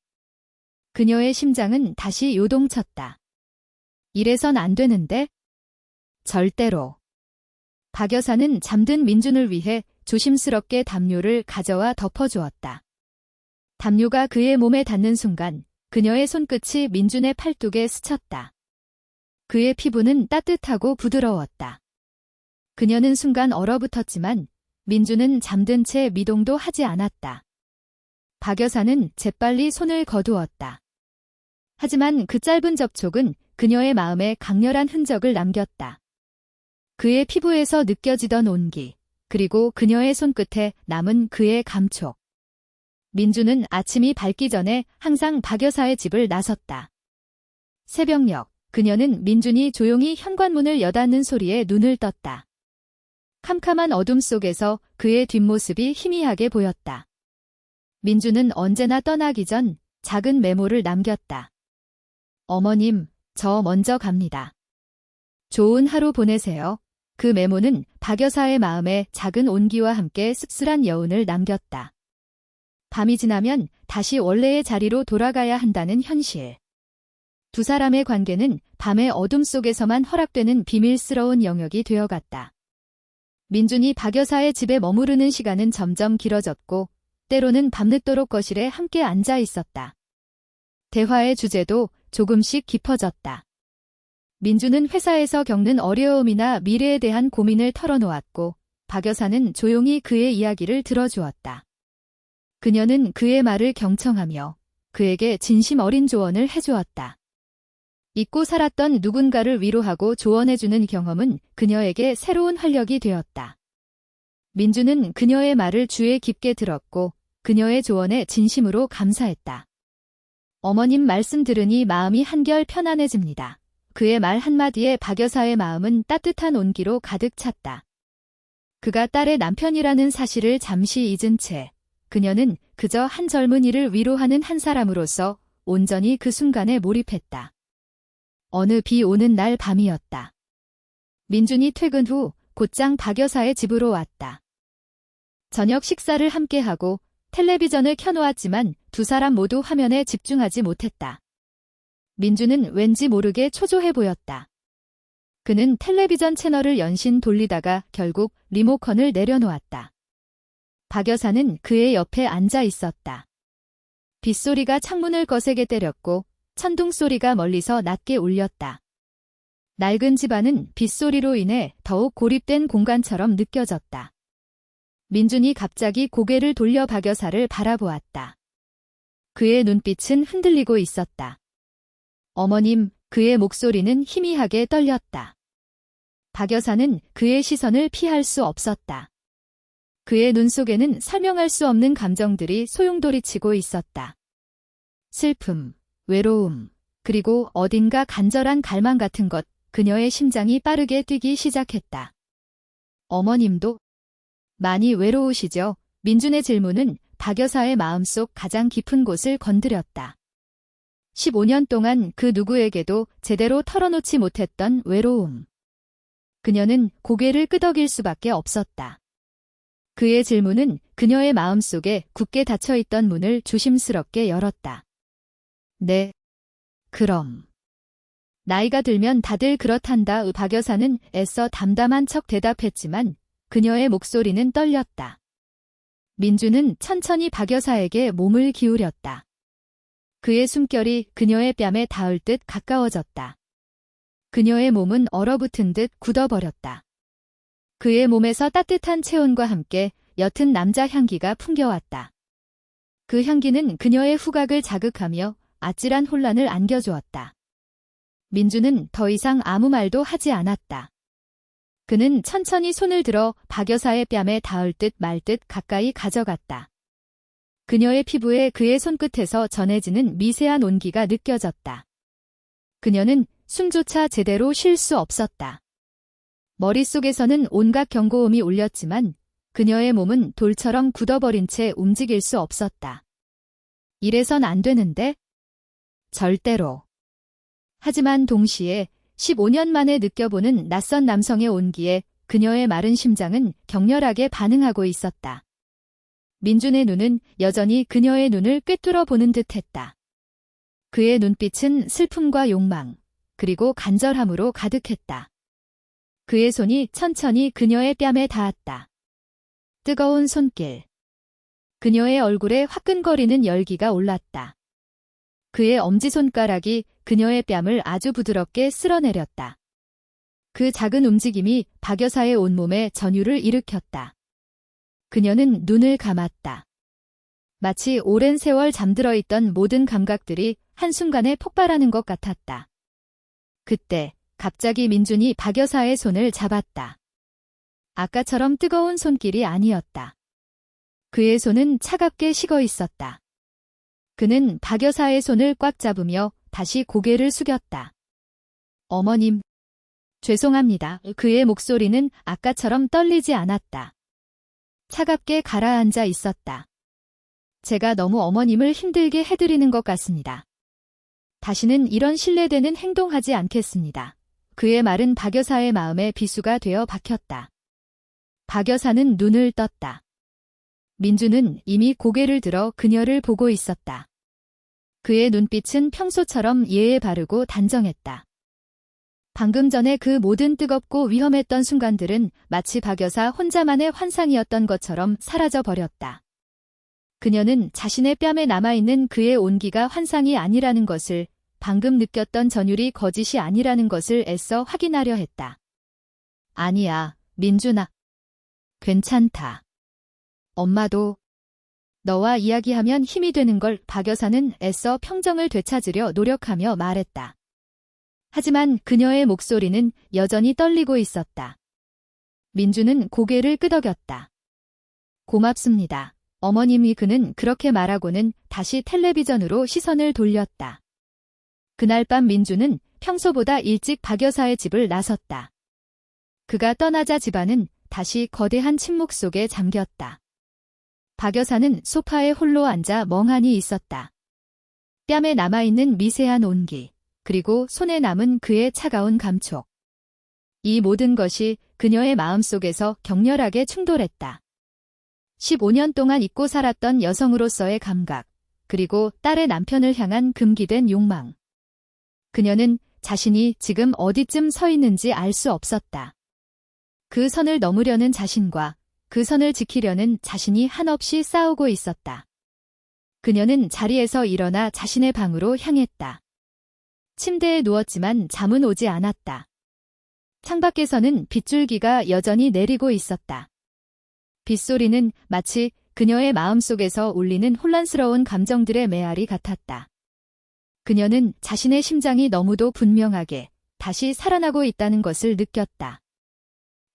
그녀의 심장은 다시 요동쳤다. 이래선 안 되는데? 절대로. 박 여사는 잠든 민준을 위해 조심스럽게 담요를 가져와 덮어주었다. 담요가 그의 몸에 닿는 순간 그녀의 손끝이 민준의 팔뚝에 스쳤다. 그의 피부는 따뜻하고 부드러웠다. 그녀는 순간 얼어붙었지만 민준은 잠든 채 미동도 하지 않았다. 박 여사는 재빨리 손을 거두었다. 하지만 그 짧은 접촉은 그녀의 마음에 강렬한 흔적을 남겼다. 그의 피부에서 느껴지던 온기, 그리고 그녀의 손끝에 남은 그의 감촉. 민준은 아침이 밝기 전에 항상 박 여사의 집을 나섰다. 새벽녘, 그녀는 민준이 조용히 현관문을 여닫는 소리에 눈을 떴다. 캄캄한 어둠 속에서 그의 뒷모습이 희미하게 보였다. 민준은 언제나 떠나기 전 작은 메모를 남겼다. 어머님, 저 먼저 갑니다. 좋은 하루 보내세요. 그 메모는 박 여사의 마음에 작은 온기와 함께 씁쓸한 여운을 남겼다. 밤이 지나면 다시 원래의 자리로 돌아가야 한다는 현실. 두 사람의 관계는 밤의 어둠 속에서만 허락되는 비밀스러운 영역이 되어갔다. 민준이 박 여사의 집에 머무르는 시간은 점점 길어졌고 때로는 밤늦도록 거실에 함께 앉아 있었다. 대화의 주제도 조금씩 깊어졌다. 민준은 회사에서 겪는 어려움이나 미래에 대한 고민을 털어놓았고 박 여사는 조용히 그의 이야기를 들어주었다. 그녀는 그의 말을 경청하며 그에게 진심 어린 조언을 해주었다. 잊고 살았던 누군가를 위로하고 조언해주는 경험은 그녀에게 새로운 활력이 되었다. 민준은 그녀의 말을 귀에 깊게 들었고 그녀의 조언에 진심으로 감사했다. 어머님 말씀 들으니 마음이 한결 편안해집니다. 그의 말 한마디에 박 여사의 마음은 따뜻한 온기로 가득 찼다. 그가 딸의 남편이라는 사실을 잠시 잊은 채 그녀는 그저 한 젊은이를 위로하는 한 사람으로서 온전히 그 순간에 몰입했다. 어느 비 오는 날 밤이었다. 민준이 퇴근 후 곧장 박 여사의 집으로 왔다. 저녁 식사를 함께하고 텔레비전을 켜놓았지만 두 사람 모두 화면에 집중하지 못했다. 민준은 왠지 모르게 초조해 보였다. 그는 텔레비전 채널을 연신 돌리다가 결국 리모컨을 내려놓았다. 박 여사는 그의 옆에 앉아 있었다. 빗소리가 창문을 거세게 때렸고 천둥 소리가 멀리서 낮게 울렸다. 낡은 집안은 빗소리로 인해 더욱 고립된 공간처럼 느껴졌다. 민준이 갑자기 고개를 돌려 박 여사를 바라보았다. 그의 눈빛은 흔들리고 있었다. 어머님, 그의 목소리는 희미하게 떨렸다. 박 여사는 그의 시선을 피할 수 없었다. 그의 눈 속에는 설명할 수 없는 감정들이 소용돌이치고 있었다. 슬픔, 외로움, 그리고 어딘가 간절한 갈망 같은 것, 그녀의 심장이 빠르게 뛰기 시작했다. 어머님도 많이 외로우시죠? 민준의 질문은 박 여사의 마음속 가장 깊은 곳을 건드렸다. 15년 동안 그 누구에게도 제대로 털어놓지 못했던 외로움. 그녀는 고개를 끄덕일 수밖에 없었다. 그의 질문은 그녀의 마음속에 굳게 닫혀있던 문을 조심스럽게 열었다. 네. 그럼. 나이가 들면 다들 그렇단다. 박 여사는 애써 담담한 척 대답했지만 그녀의 목소리는 떨렸다. 민주는 천천히 박 여사에게 몸을 기울였다. 그의 숨결이 그녀의 뺨에 닿을 듯 가까워졌다. 그녀의 몸은 얼어붙은 듯 굳어버렸다. 그의 몸에서 따뜻한 체온과 함께 옅은 남자 향기가 풍겨왔다. 그 향기는 그녀의 후각을 자극하며 아찔한 혼란을 안겨주었다. 민주는 더 이상 아무 말도 하지 않았다. 그는 천천히 손을 들어 박 여사의 뺨에 닿을 듯 말 듯 가까이 가져갔다. 그녀의 피부에 그의 손끝에서 전해지는 미세한 온기가 느껴졌다. 그녀는 숨조차 제대로 쉴 수 없었다. 머릿속에서는 온갖 경고음이 울렸지만 그녀의 몸은 돌처럼 굳어버린 채 움직일 수 없었다. 이래선 안 되는데? 절대로. 하지만 동시에 15년 만에 느껴보는 낯선 남성의 온기에 그녀의 마른 심장은 격렬하게 반응하고 있었다. 민준의 눈은 여전히 그녀의 눈을 꿰뚫어 보는 듯했다. 그의 눈빛은 슬픔과 욕망, 그리고 간절함으로 가득했다. 그의 손이 천천히 그녀의 뺨에 닿았다. 뜨거운 손길. 그녀의 얼굴에 화끈거리는 열기가 올랐다. 그의 엄지손가락이 그녀의 뺨을 아주 부드럽게 쓸어내렸다. 그 작은 움직임이 박 여사의 온몸에 전율을 일으켰다. 그녀는 눈을 감았다. 마치 오랜 세월 잠들어 있던 모든 감각들이 한순간에 폭발하는 것 같았다. 그때 갑자기 민준이 박 여사의 손을 잡았다. 아까처럼 뜨거운 손길이 아니었다. 그의 손은 차갑게 식어 있었다. 그는 박 여사의 손을 꽉 잡으며 다시 고개를 숙였다. 어머님. 죄송합니다. 그의 목소리는 아까처럼 떨리지 않았다. 차갑게 가라앉아 있었다. 제가 너무 어머님을 힘들게 해드리는 것 같습니다. 다시는 이런 신뢰되는 행동하지 않겠습니다. 그의 말은 박 여사의 마음에 비수가 되어 박혔다. 박 여사는 눈을 떴다. 민주는 이미 고개를 들어 그녀를 보고 있었다. 그의 눈빛은 평소처럼 예에 바르고 단정했다. 방금 전에 그 모든 뜨겁고 위험했던 순간들은 마치 박 여사 혼자만의 환상이었던 것처럼 사라져 버렸다. 그녀는 자신의 뺨에 남아있는 그의 온기가 환상이 아니라는 것을, 방금 느꼈던 전율이 거짓이 아니라는 것을 애써 확인하려 했다. 아니야, 민준아. 괜찮다. 엄마도 너와 이야기하면 힘이 되는 걸. 박 여사는 애써 평정을 되찾으려 노력하며 말했다. 하지만 그녀의 목소리는 여전히 떨리고 있었다. 민주는 고개를 끄덕였다. 고맙습니다. 어머님이. 그는 그렇게 말하고는 다시 텔레비전으로 시선을 돌렸다. 그날 밤 민주는 평소보다 일찍 박 여사의 집을 나섰다. 그가 떠나자 집안은 다시 거대한 침묵 속에 잠겼다. 박 여사는 소파에 홀로 앉아 멍하니 있었다. 뺨에 남아있는 미세한 온기, 그리고 손에 남은 그의 차가운 감촉. 이 모든 것이 그녀의 마음속에서 격렬하게 충돌했다. 15년 동안 잊고 살았던 여성으로서의 감각, 그리고 딸의 남편을 향한 금기된 욕망. 그녀는 자신이 지금 어디쯤 서 있는지 알 수 없었다. 그 선을 넘으려는 자신과 그 선을 지키려는 자신이 한없이 싸우고 있었다. 그녀는 자리에서 일어나 자신의 방으로 향했다. 침대에 누웠지만 잠은 오지 않았다. 창밖에서는 빗줄기가 여전히 내리고 있었다. 빗소리는 마치 그녀의 마음속에서 울리는 혼란스러운 감정들의 메아리 같았다. 그녀는 자신의 심장이 너무도 분명하게 다시 살아나고 있다는 것을 느꼈다.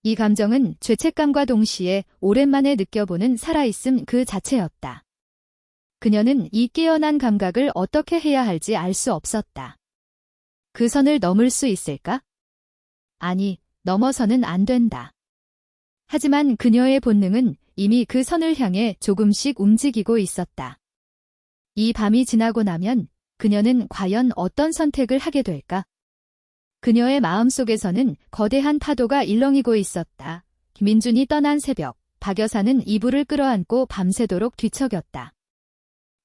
이 감정은 죄책감과 동시에 오랜만에 느껴보는 살아있음 그 자체였다. 그녀는 이 깨어난 감각을 어떻게 해야 할지 알 수 없었다. 그 선을 넘을 수 있을까? 아니, 넘어서는 안 된다. 하지만 그녀의 본능은 이미 그 선을 향해 조금씩 움직이고 있었다. 이 밤이 지나고 나면 그녀는 과연 어떤 선택을 하게 될까? 그녀의 마음속에서는 거대한 파도가 일렁이고 있었다. 민준이 떠난 새벽, 박 여사는 이불을 끌어안고 밤새도록 뒤척였다.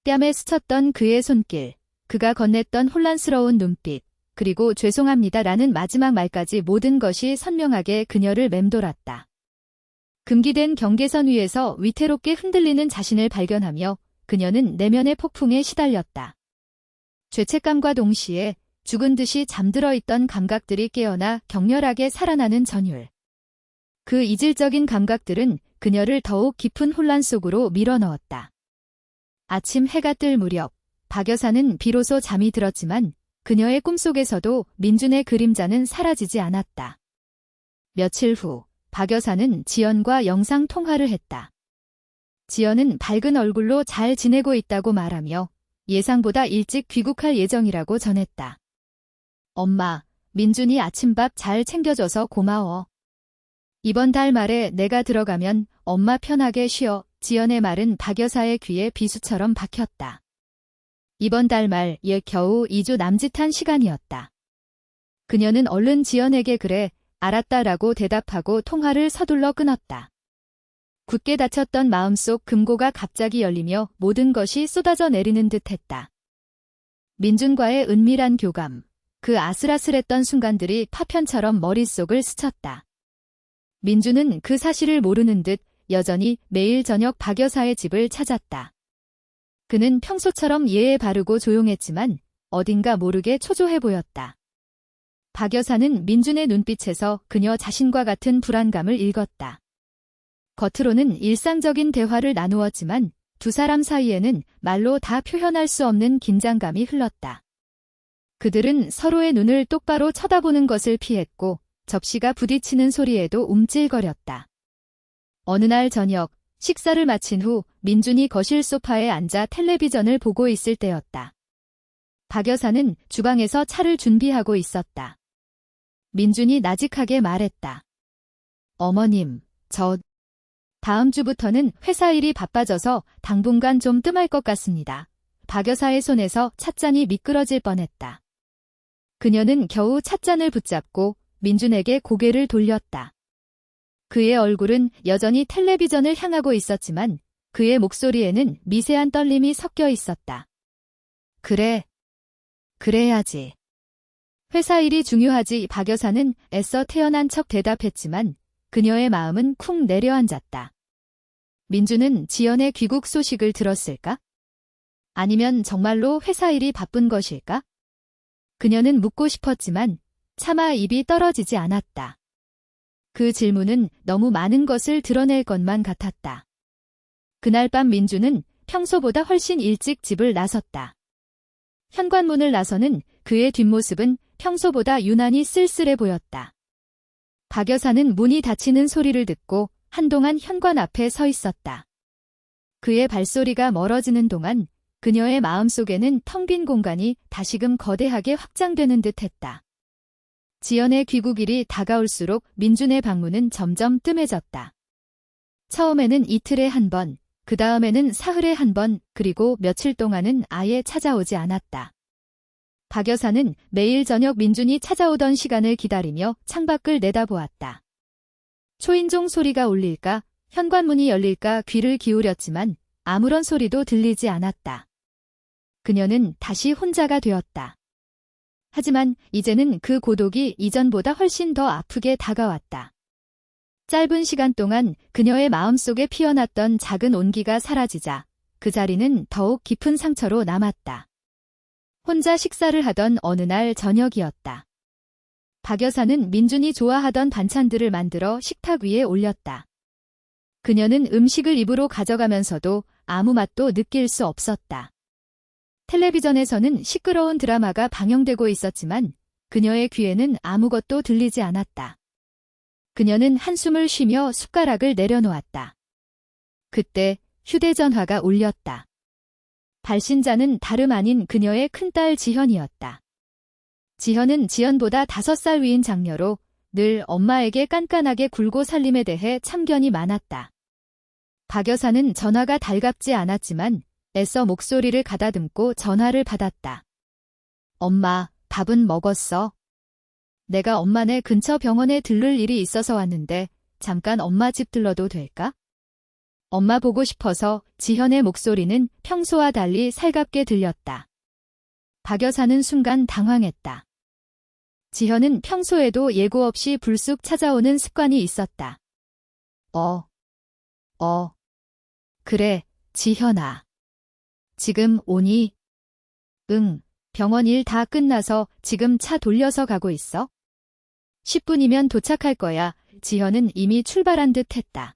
뺨에 스쳤던 그의 손길, 그가 건넸던 혼란스러운 눈빛, 그리고 죄송합니다라는 마지막 말까지 모든 것이 선명하게 그녀를 맴돌았다. 금기된 경계선 위에서 위태롭게 흔들리는 자신을 발견하며 그녀는 내면의 폭풍에 시달렸다. 죄책감과 동시에 죽은 듯이 잠들어 있던 감각들이 깨어나 격렬하게 살아나는 전율. 그 이질적인 감각들은 그녀를 더욱 깊은 혼란 속으로 밀어넣었다. 아침 해가 뜰 무렵, 박 여사는 비로소 잠이 들었지만 그녀의 꿈속에서도 민준의 그림자는 사라지지 않았다. 며칠 후, 박 여사는 지연과 영상 통화를 했다. 지연은 밝은 얼굴로 잘 지내고 있다고 말하며 예상보다 일찍 귀국할 예정이라고 전했다. 엄마, 민준이 아침밥 잘 챙겨줘서 고마워. 이번 달 말에 내가 들어가면 엄마 편하게 쉬어. 지연의 말은 박 여사의 귀에 비수처럼 박혔다. 이번 달 말 겨우 2주 남짓한 시간이었다. 그녀는 얼른 지연에게 그래, 알았다라고 대답하고 통화를 서둘러 끊었다. 굳게 닫혔던 마음속 금고가 갑자기 열리며 모든 것이 쏟아져 내리는 듯했다. 민준과의 은밀한 교감, 그 아슬아슬했던 순간들이 파편처럼 머릿속을 스쳤다. 민준은 그 사실을 모르는 듯 여전히 매일 저녁 박 여사의 집을 찾았다. 그는 평소처럼 예에 바르고 조용했지만 어딘가 모르게 초조해 보였다. 박 여사는 민준의 눈빛에서 그녀 자신과 같은 불안감을 읽었다. 겉으로는 일상적인 대화를 나누었지만 두 사람 사이에는 말로 다 표현할 수 없는 긴장감이 흘렀다. 그들은 서로의 눈을 똑바로 쳐다보는 것을 피했고 접시가 부딪히는 소리에도 움찔거렸다. 어느 날 저녁, 식사를 마친 후 민준이 거실 소파에 앉아 텔레비전을 보고 있을 때였다. 박 여사는 주방에서 차를 준비하고 있었다. 민준이 나직하게 말했다. 어머님, 저 다음 주부터는 회사 일이 바빠져서 당분간 좀 뜸할 것 같습니다. 박 여사의 손에서 찻잔이 미끄러질 뻔했다. 그녀는 겨우 찻잔을 붙잡고 민준에게 고개를 돌렸다. 그의 얼굴은 여전히 텔레비전을 향하고 있었지만 그의 목소리에는 미세한 떨림이 섞여 있었다. 그래. 그래야지. 회사 일이 중요하지. 박 여사는 애써 태어난 척 대답했지만 그녀의 마음은 쿵 내려앉았다. 민준은 지연의 귀국 소식을 들었을까? 아니면 정말로 회사 일이 바쁜 것일까? 그녀는 묻고 싶었지만 차마 입이 떨어지지 않았다. 그 질문은 너무 많은 것을 드러낼 것만 같았다. 그날 밤 민준은 평소보다 훨씬 일찍 집을 나섰다. 현관문을 나서는 그의 뒷모습은 평소보다 유난히 쓸쓸해 보였다. 박 여사는 문이 닫히는 소리를 듣고 한동안 현관 앞에 서 있었다. 그의 발소리가 멀어지는 동안 그녀의 마음속에는 텅 빈 공간이 다시금 거대하게 확장되는 듯했다. 지연의 귀국일이 다가올수록 민준의 방문은 점점 뜸해졌다. 처음에는 이틀에 한 번, 그 다음에는 사흘에 한 번, 그리고 며칠 동안은 아예 찾아오지 않았다. 박 여사는 매일 저녁 민준이 찾아오던 시간을 기다리며 창밖을 내다보았다. 초인종 소리가 울릴까, 현관문이 열릴까 귀를 기울였지만 아무런 소리도 들리지 않았다. 그녀는 다시 혼자가 되었다. 하지만 이제는 그 고독이 이전보다 훨씬 더 아프게 다가왔다. 짧은 시간 동안 그녀의 마음속에 피어났던 작은 온기가 사라지자 그 자리는 더욱 깊은 상처로 남았다. 혼자 식사를 하던 어느 날 저녁이었다. 박 여사는 민준이 좋아하던 반찬들을 만들어 식탁 위에 올렸다. 그녀는 음식을 입으로 가져가면서도 아무 맛도 느낄 수 없었다. 텔레비전에서는 시끄러운 드라마가 방영되고 있었지만 그녀의 귀에는 아무것도 들리지 않았다. 그녀는 한숨을 쉬며 숟가락을 내려놓았다. 그때 휴대전화가 울렸다. 발신자는 다름 아닌 그녀의 큰딸 지현이었다. 지현은 지연보다 5살 위인 장녀로 늘 엄마에게 깐깐하게 굴고 살림에 대해 참견이 많았다. 박 여사는 전화가 달갑지 않았지만 애써 목소리를 가다듬고 전화를 받았다. 엄마, 밥은 먹었어? 내가 엄마네 근처 병원에 들를 일이 있어서 왔는데 잠깐 엄마 집 들러도 될까? 엄마 보고 싶어서. 지현의 목소리는 평소와 달리 살갑게 들렸다. 박 여사는 순간 당황했다. 지현은 평소에도 예고 없이 불쑥 찾아오는 습관이 있었다. 그래, 지현아. 지금 오니? 응, 병원 일 다 끝나서 지금 차 돌려서 가고 있어. 10분이면 도착할 거야. 지현은 이미 출발한 듯 했다.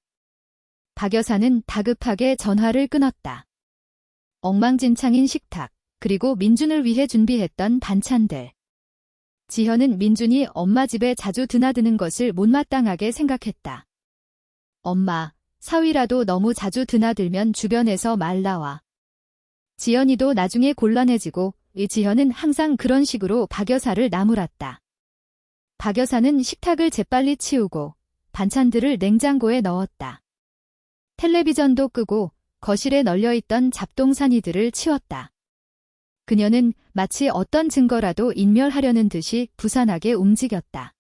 박 여사는 다급하게 전화를 끊었다. 엉망진창인 식탁, 그리고 민준을 위해 준비했던 반찬들. 지현은 민준이 엄마 집에 자주 드나드는 것을 못마땅하게 생각했다. 엄마, 사위라도 너무 자주 드나들면 주변에서 말 나와. 지연이도 나중에 곤란해지고. 지현은 항상 그런 식으로 박 여사를 나무랐다. 박 여사는 식탁을 재빨리 치우고 반찬들을 냉장고에 넣었다. 텔레비전도 끄고 거실에 널려있던 잡동사니들을 치웠다. 그녀는 마치 어떤 증거라도 인멸하려는 듯이 부산하게 움직였다.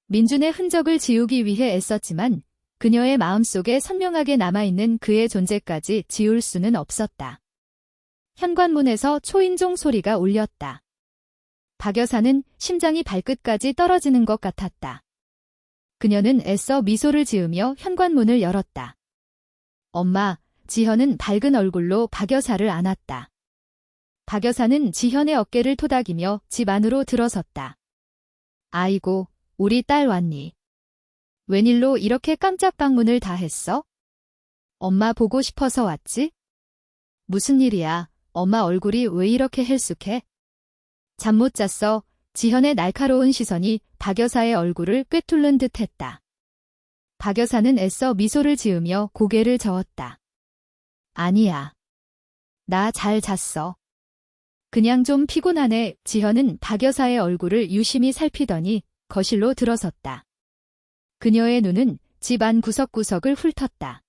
민준의 흔적을 지우기 위해 애썼지만 그녀의 마음속에 선명하게 남아있는 그의 존재까지 지울 수는 없었다. 현관문에서 초인종 소리가 울렸다. 박 여사는 심장이 발끝까지 떨어지는 것 같았다. 그녀는 애써 미소를 지으며 현관문을 열었다. 엄마, 지현은 밝은 얼굴로 박 여사를 안았다. 박 여사는 지현의 어깨를 토닥이며 집 안으로 들어섰다. 아이고, 우리 딸 왔니? 웬일로 이렇게 깜짝 방문을 다 했어? 엄마 보고 싶어서 왔지? 무슨 일이야? 엄마 얼굴이 왜 이렇게 헬쑥해? 잠 못 잤어. 지현의 날카로운 시선이 박 여사의 얼굴을 꿰뚫는 듯 했다. 박 여사는 애써 미소를 지으며 고개를 저었다. 아니야. 나 잘 잤어. 그냥 좀 피곤하네. 지현은 박 여사의 얼굴을 유심히 살피더니 거실로 들어섰다. 그녀의 눈은 집 안 구석구석을 훑었다.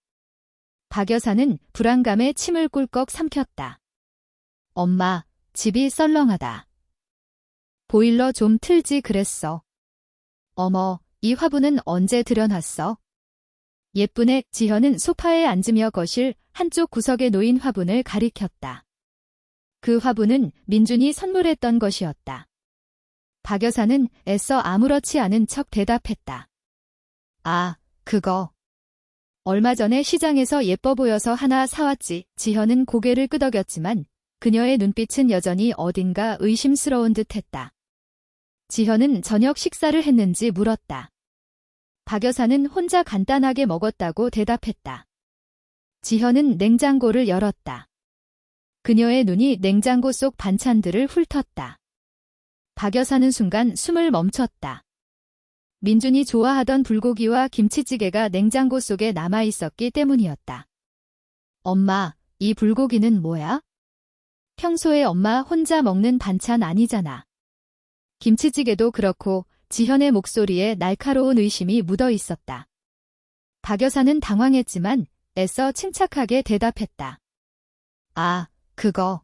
박 여사는 불안감에 침을 꿀꺽 삼켰다. 엄마, 집이 썰렁하다. 보일러 좀 틀지 그랬어. 어머, 이 화분은 언제 들여놨어? 예쁘네. 지현은 소파에 앉으며 거실 한쪽 구석에 놓인 화분을 가리켰다. 그 화분은 민준이 선물했던 것이었다. 박 여사는 애써 아무렇지 않은 척 대답했다. 아, 그거. 얼마 전에 시장에서 예뻐 보여서 하나 사왔지. 지현은 고개를 끄덕였지만 그녀의 눈빛은 여전히 어딘가 의심스러운 듯했다. 지현은 저녁 식사를 했는지 물었다. 박 여사는 혼자 간단하게 먹었다고 대답했다. 지현은 냉장고를 열었다. 그녀의 눈이 냉장고 속 반찬들을 훑었다. 박 여사는 순간 숨을 멈췄다. 민준이 좋아하던 불고기와 김치찌개가 냉장고 속에 남아있었기 때문이었다. 엄마, 이 불고기는 뭐야? 평소에 엄마 혼자 먹는 반찬 아니잖아. 김치찌개도 그렇고. 지현의 목소리에 날카로운 의심이 묻어 있었다. 박 여사는 당황했지만 애써 침착하게 대답했다. 아, 그거.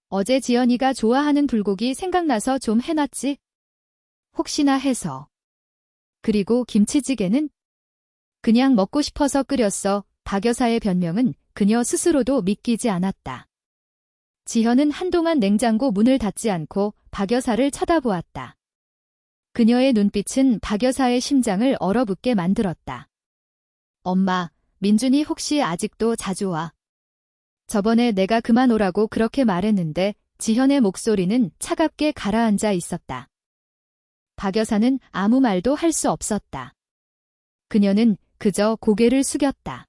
어제 지연이가 좋아하는 불고기 생각나서 좀 해놨지? 혹시나 해서. 그리고 김치찌개는? 그냥 먹고 싶어서 끓였어. 박 여사의 변명은 그녀 스스로도 믿기지 않았다. 지현은 한동안 냉장고 문을 닫지 않고 박 여사를 쳐다보았다. 그녀의 눈빛은 박 여사의 심장을 얼어붙게 만들었다. 엄마, 민준이 혹시 아직도 자주 와? 저번에 내가 그만 오라고 그렇게 말했는데. 지현의 목소리는 차갑게 가라앉아 있었다. 박 여사는 아무 말도 할 수 없었다. 그녀는 그저 고개를 숙였다.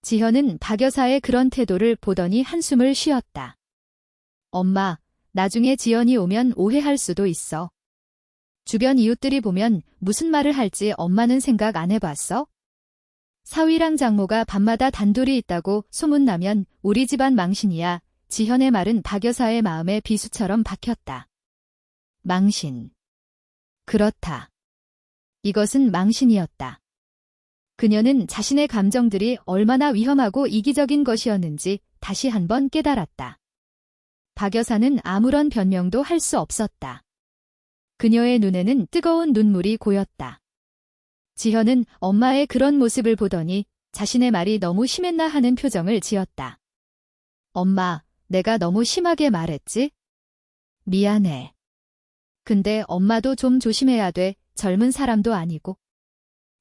지현은 박 여사의 그런 태도를 보더니 한숨을 쉬었다. 엄마, 나중에 지연이 오면 오해할 수도 있어. 주변 이웃들이 보면 무슨 말을 할지 엄마는 생각 안 해봤어? 사위랑 장모가 밤마다 단둘이 있다고 소문나면 우리 집안 망신이야. 지현의 말은 박 여사의 마음에 비수처럼 박혔다. 망신. 그렇다. 이것은 망신이었다. 그녀는 자신의 감정들이 얼마나 위험하고 이기적인 것이었는지 다시 한번 깨달았다. 박 여사는 아무런 변명도 할 수 없었다. 그녀의 눈에는 뜨거운 눈물이 고였다. 지현은 엄마의 그런 모습을 보더니 자신의 말이 너무 심했나 하는 표정을 지었다. 엄마, 내가 너무 심하게 말했지? 미안해. 근데 엄마도 좀 조심해야 돼. 젊은 사람도 아니고.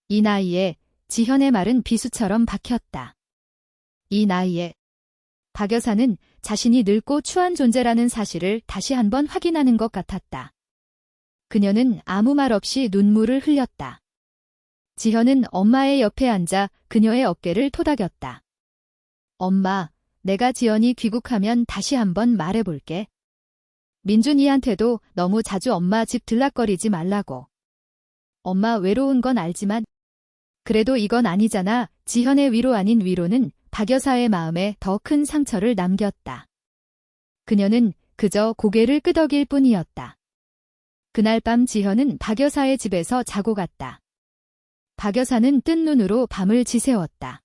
이 나이에 지현의 말은 비수처럼 박혔다. 이 나이에 박 여사는 자신이 늙고 추한 존재라는 사실을 다시 한번 확인하는 것 같았다. 그녀는 아무 말 없이 눈물을 흘렸다. 지현은 엄마의 옆에 앉아 그녀의 어깨를 토닥였다. 엄마, 내가 지연이 귀국하면 다시 한번 말해볼게. 민준이한테도 너무 자주 엄마 집 들락거리지 말라고. 엄마 외로운 건 알지만 그래도 이건 아니잖아. 지현의 위로 아닌 위로는 박 여사의 마음에 더 큰 상처를 남겼다. 그녀는 그저 고개를 끄덕일 뿐이었다. 그날 밤 지현은 박 여사의 집에서 자고 갔다. 박 여사는 뜬 눈으로 밤을 지새웠다.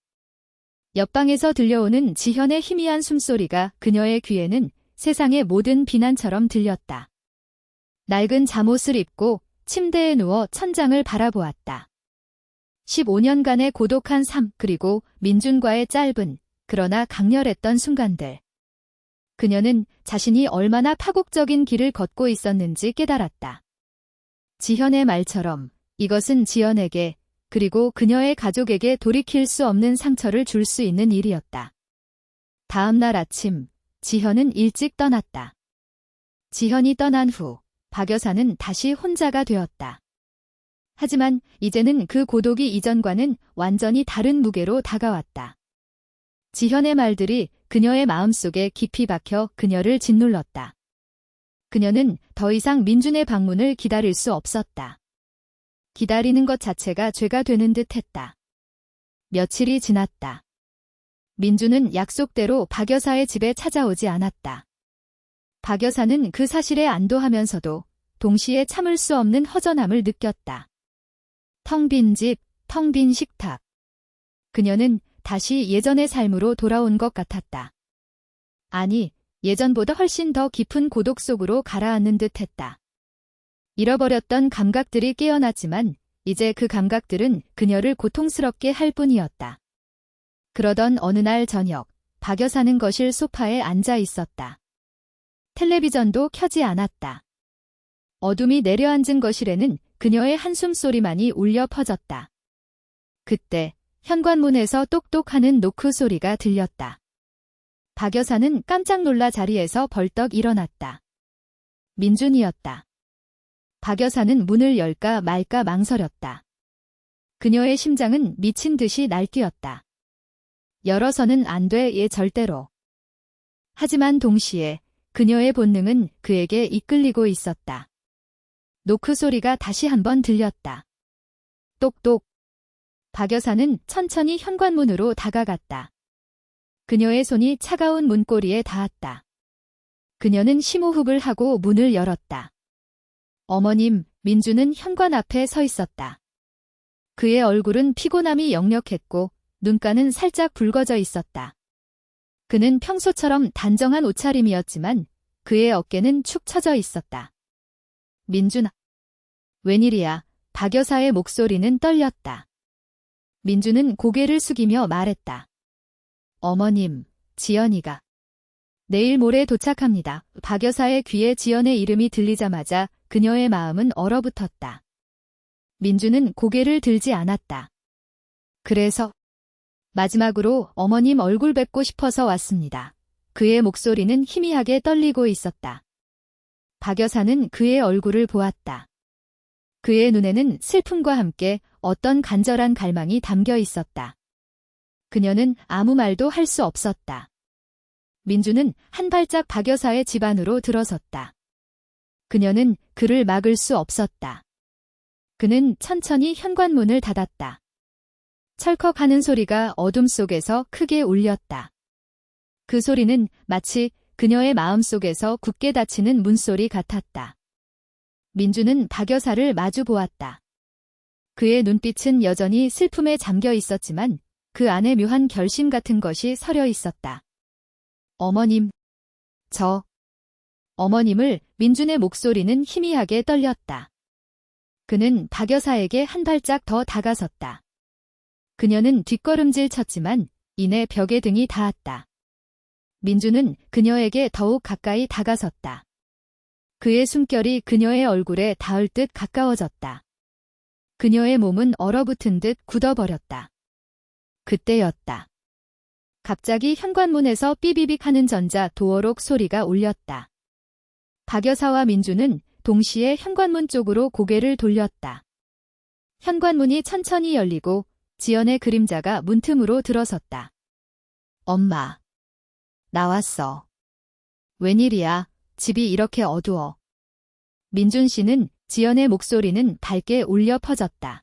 옆방에서 들려오는 지현의 희미한 숨소리가 그녀의 귀에는 세상의 모든 비난처럼 들렸다. 낡은 잠옷을 입고 침대에 누워 천장을 바라보았다. 15년간의 고독한 삶 그리고 민준과의 짧은 그러나 강렬했던 순간들. 그녀는 자신이 얼마나 파국적인 길을 걷고 있었는지 깨달았다. 지현의 말처럼 이것은 지연에게 그리고 그녀의 가족에게 돌이킬 수 없는 상처를 줄 수 있는 일이었다. 다음 날 아침, 지현은 일찍 떠났다. 지현이 떠난 후 박 여사는 다시 혼자가 되었다. 하지만 이제는 그 고독이 이전과는 완전히 다른 무게로 다가왔다. 지현의 말들이 그녀의 마음속에 깊이 박혀 그녀를 짓눌렀다. 그녀는 더 이상 민준의 방문을 기다릴 수 없었다. 기다리는 것 자체가 죄가 되는 듯 했다. 며칠이 지났다. 민준은 약속대로 박 여사의 집에 찾아오지 않았다. 박 여사는 그 사실에 안도하면서도 동시에 참을 수 없는 허전함을 느꼈다. 텅 빈 집, 텅 빈 식탁. 그녀는 다시 예전의 삶으로 돌아온 것 같았다. 아니, 예전보다 훨씬 더 깊은 고독 속으로 가라앉는 듯 했다. 잃어버렸던 감각들이 깨어났지만 이제 그 감각들은 그녀를 고통스럽게 할 뿐이었다. 그러던 어느 날 저녁, 박 여사는 거실 소파에 앉아 있었다. 텔레비전도 켜지 않았다. 어둠이 내려앉은 거실에는 그녀의 한숨소리만이 울려 퍼졌다. 그때 현관문에서 똑똑하는 노크 소리가 들렸다. 박 여사는 깜짝 놀라 자리에서 벌떡 일어났다. 민준이었다. 박 여사는 문을 열까 말까 망설였다. 그녀의 심장은 미친 듯이 날뛰었다. 열어서는 안 돼, 얘 절대로. 하지만 동시에 그녀의 본능은 그에게 이끌리고 있었다. 노크 소리가 다시 한번 들렸다. 똑똑. 박 여사는 천천히 현관문으로 다가갔다. 그녀의 손이 차가운 문고리에 닿았다. 그녀는 심호흡을 하고 문을 열었다. 어머님, 민주는 현관 앞에 서 있었다. 그의 얼굴은 피곤함이 역력했고 눈가는 살짝 붉어져 있었다. 그는 평소처럼 단정한 옷차림이었지만 그의 어깨는 축 처져 있었다. 민준아. 웬일이야. 박 여사의 목소리는 떨렸다. 민준은 고개를 숙이며 말했다. 어머님, 지연이가 내일 모레 도착합니다. 박 여사의 귀에 지연의 이름이 들리자마자 그녀의 마음은 얼어붙었다. 민준은 고개를 들지 않았다. 그래서 마지막으로 어머님 얼굴 뵙고 싶어서 왔습니다. 그의 목소리는 희미하게 떨리고 있었다. 박 여사는 그의 얼굴을 보았다. 그의 눈에는 슬픔과 함께 어떤 간절한 갈망이 담겨 있었다. 그녀는 아무 말도 할 수 없었다. 민주는 한 발짝 박 여사의 집 안으로 들어섰다. 그녀는 그를 막을 수 없었다. 그는 천천히 현관문을 닫았다. 철컥하는 소리가 어둠 속에서 크게 울렸다. 그 소리는 마치 그녀의 마음속에서 굳게 닫히는 문소리 같았다. 민주는 박 여사를 마주 보았다. 그의 눈빛은 여전히 슬픔에 잠겨 있었지만 그 안에 묘한 결심 같은 것이 서려 있었다. 어머님, 어머님을 민준의 목소리는 희미하게 떨렸다. 그는 박 여사에게 한 발짝 더 다가섰다. 그녀는 뒷걸음질 쳤지만 이내 벽에 등이 닿았다. 민준은 그녀에게 더욱 가까이 다가섰다. 그의 숨결이 그녀의 얼굴에 닿을 듯 가까워졌다. 그녀의 몸은 얼어붙은 듯 굳어버렸다. 그때였다. 갑자기 현관문에서 삐비빅 하는 전자 도어록 소리가 울렸다. 박 여사와 민준은 동시에 현관문 쪽으로 고개를 돌렸다. 현관문이 천천히 열리고 지연의 그림자가 문틈으로 들어섰다. 엄마. 나왔어. 웬일이야, 집이 이렇게 어두워. 민준 씨는 지연의 목소리는 밝게 울려 퍼졌다.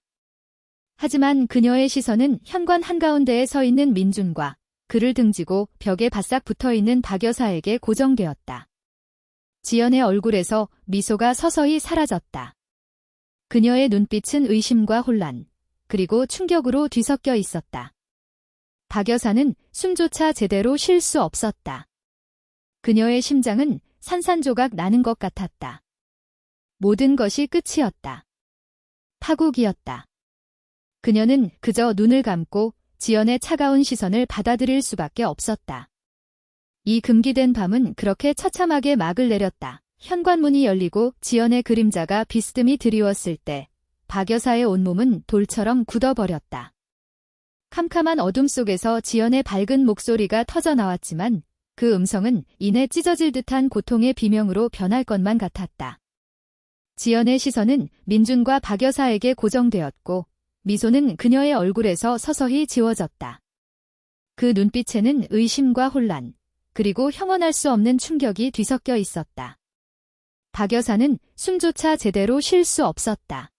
하지만 그녀의 시선은 현관 한가운데에 서 있는 민준과 그를 등지고 벽에 바싹 붙어있는 박 여사에게 고정되었다. 지연의 얼굴에서 미소가 서서히 사라졌다. 그녀의 눈빛은 의심과 혼란, 그리고 충격으로 뒤섞여 있었다. 박 여사는 숨조차 제대로 쉴 수 없었다. 그녀의 심장은 산산조각 나는 것 같았다. 모든 것이 끝이었다. 파국이었다. 그녀는 그저 눈을 감고 지연의 차가운 시선을 받아들일 수밖에 없었다. 이 금기된 밤은 그렇게 처참하게 막을 내렸다. 현관문이 열리고 지연의 그림자가 비스듬히 드리웠을 때 박 여사의 온몸은 돌처럼 굳어버렸다. 캄캄한 어둠 속에서 지연의 밝은 목소리가 터져나왔지만 그 음성은 이내 찢어질 듯한 고통의 비명으로 변할 것만 같았다. 지연의 시선은 민준과 박 여사에게 고정되었고 미소는 그녀의 얼굴에서 서서히 지워졌다. 그 눈빛에는 의심과 혼란, 그리고 형언할 수 없는 충격이 뒤섞여 있었다. 박 여사는 숨조차 제대로 쉴 수 없었다.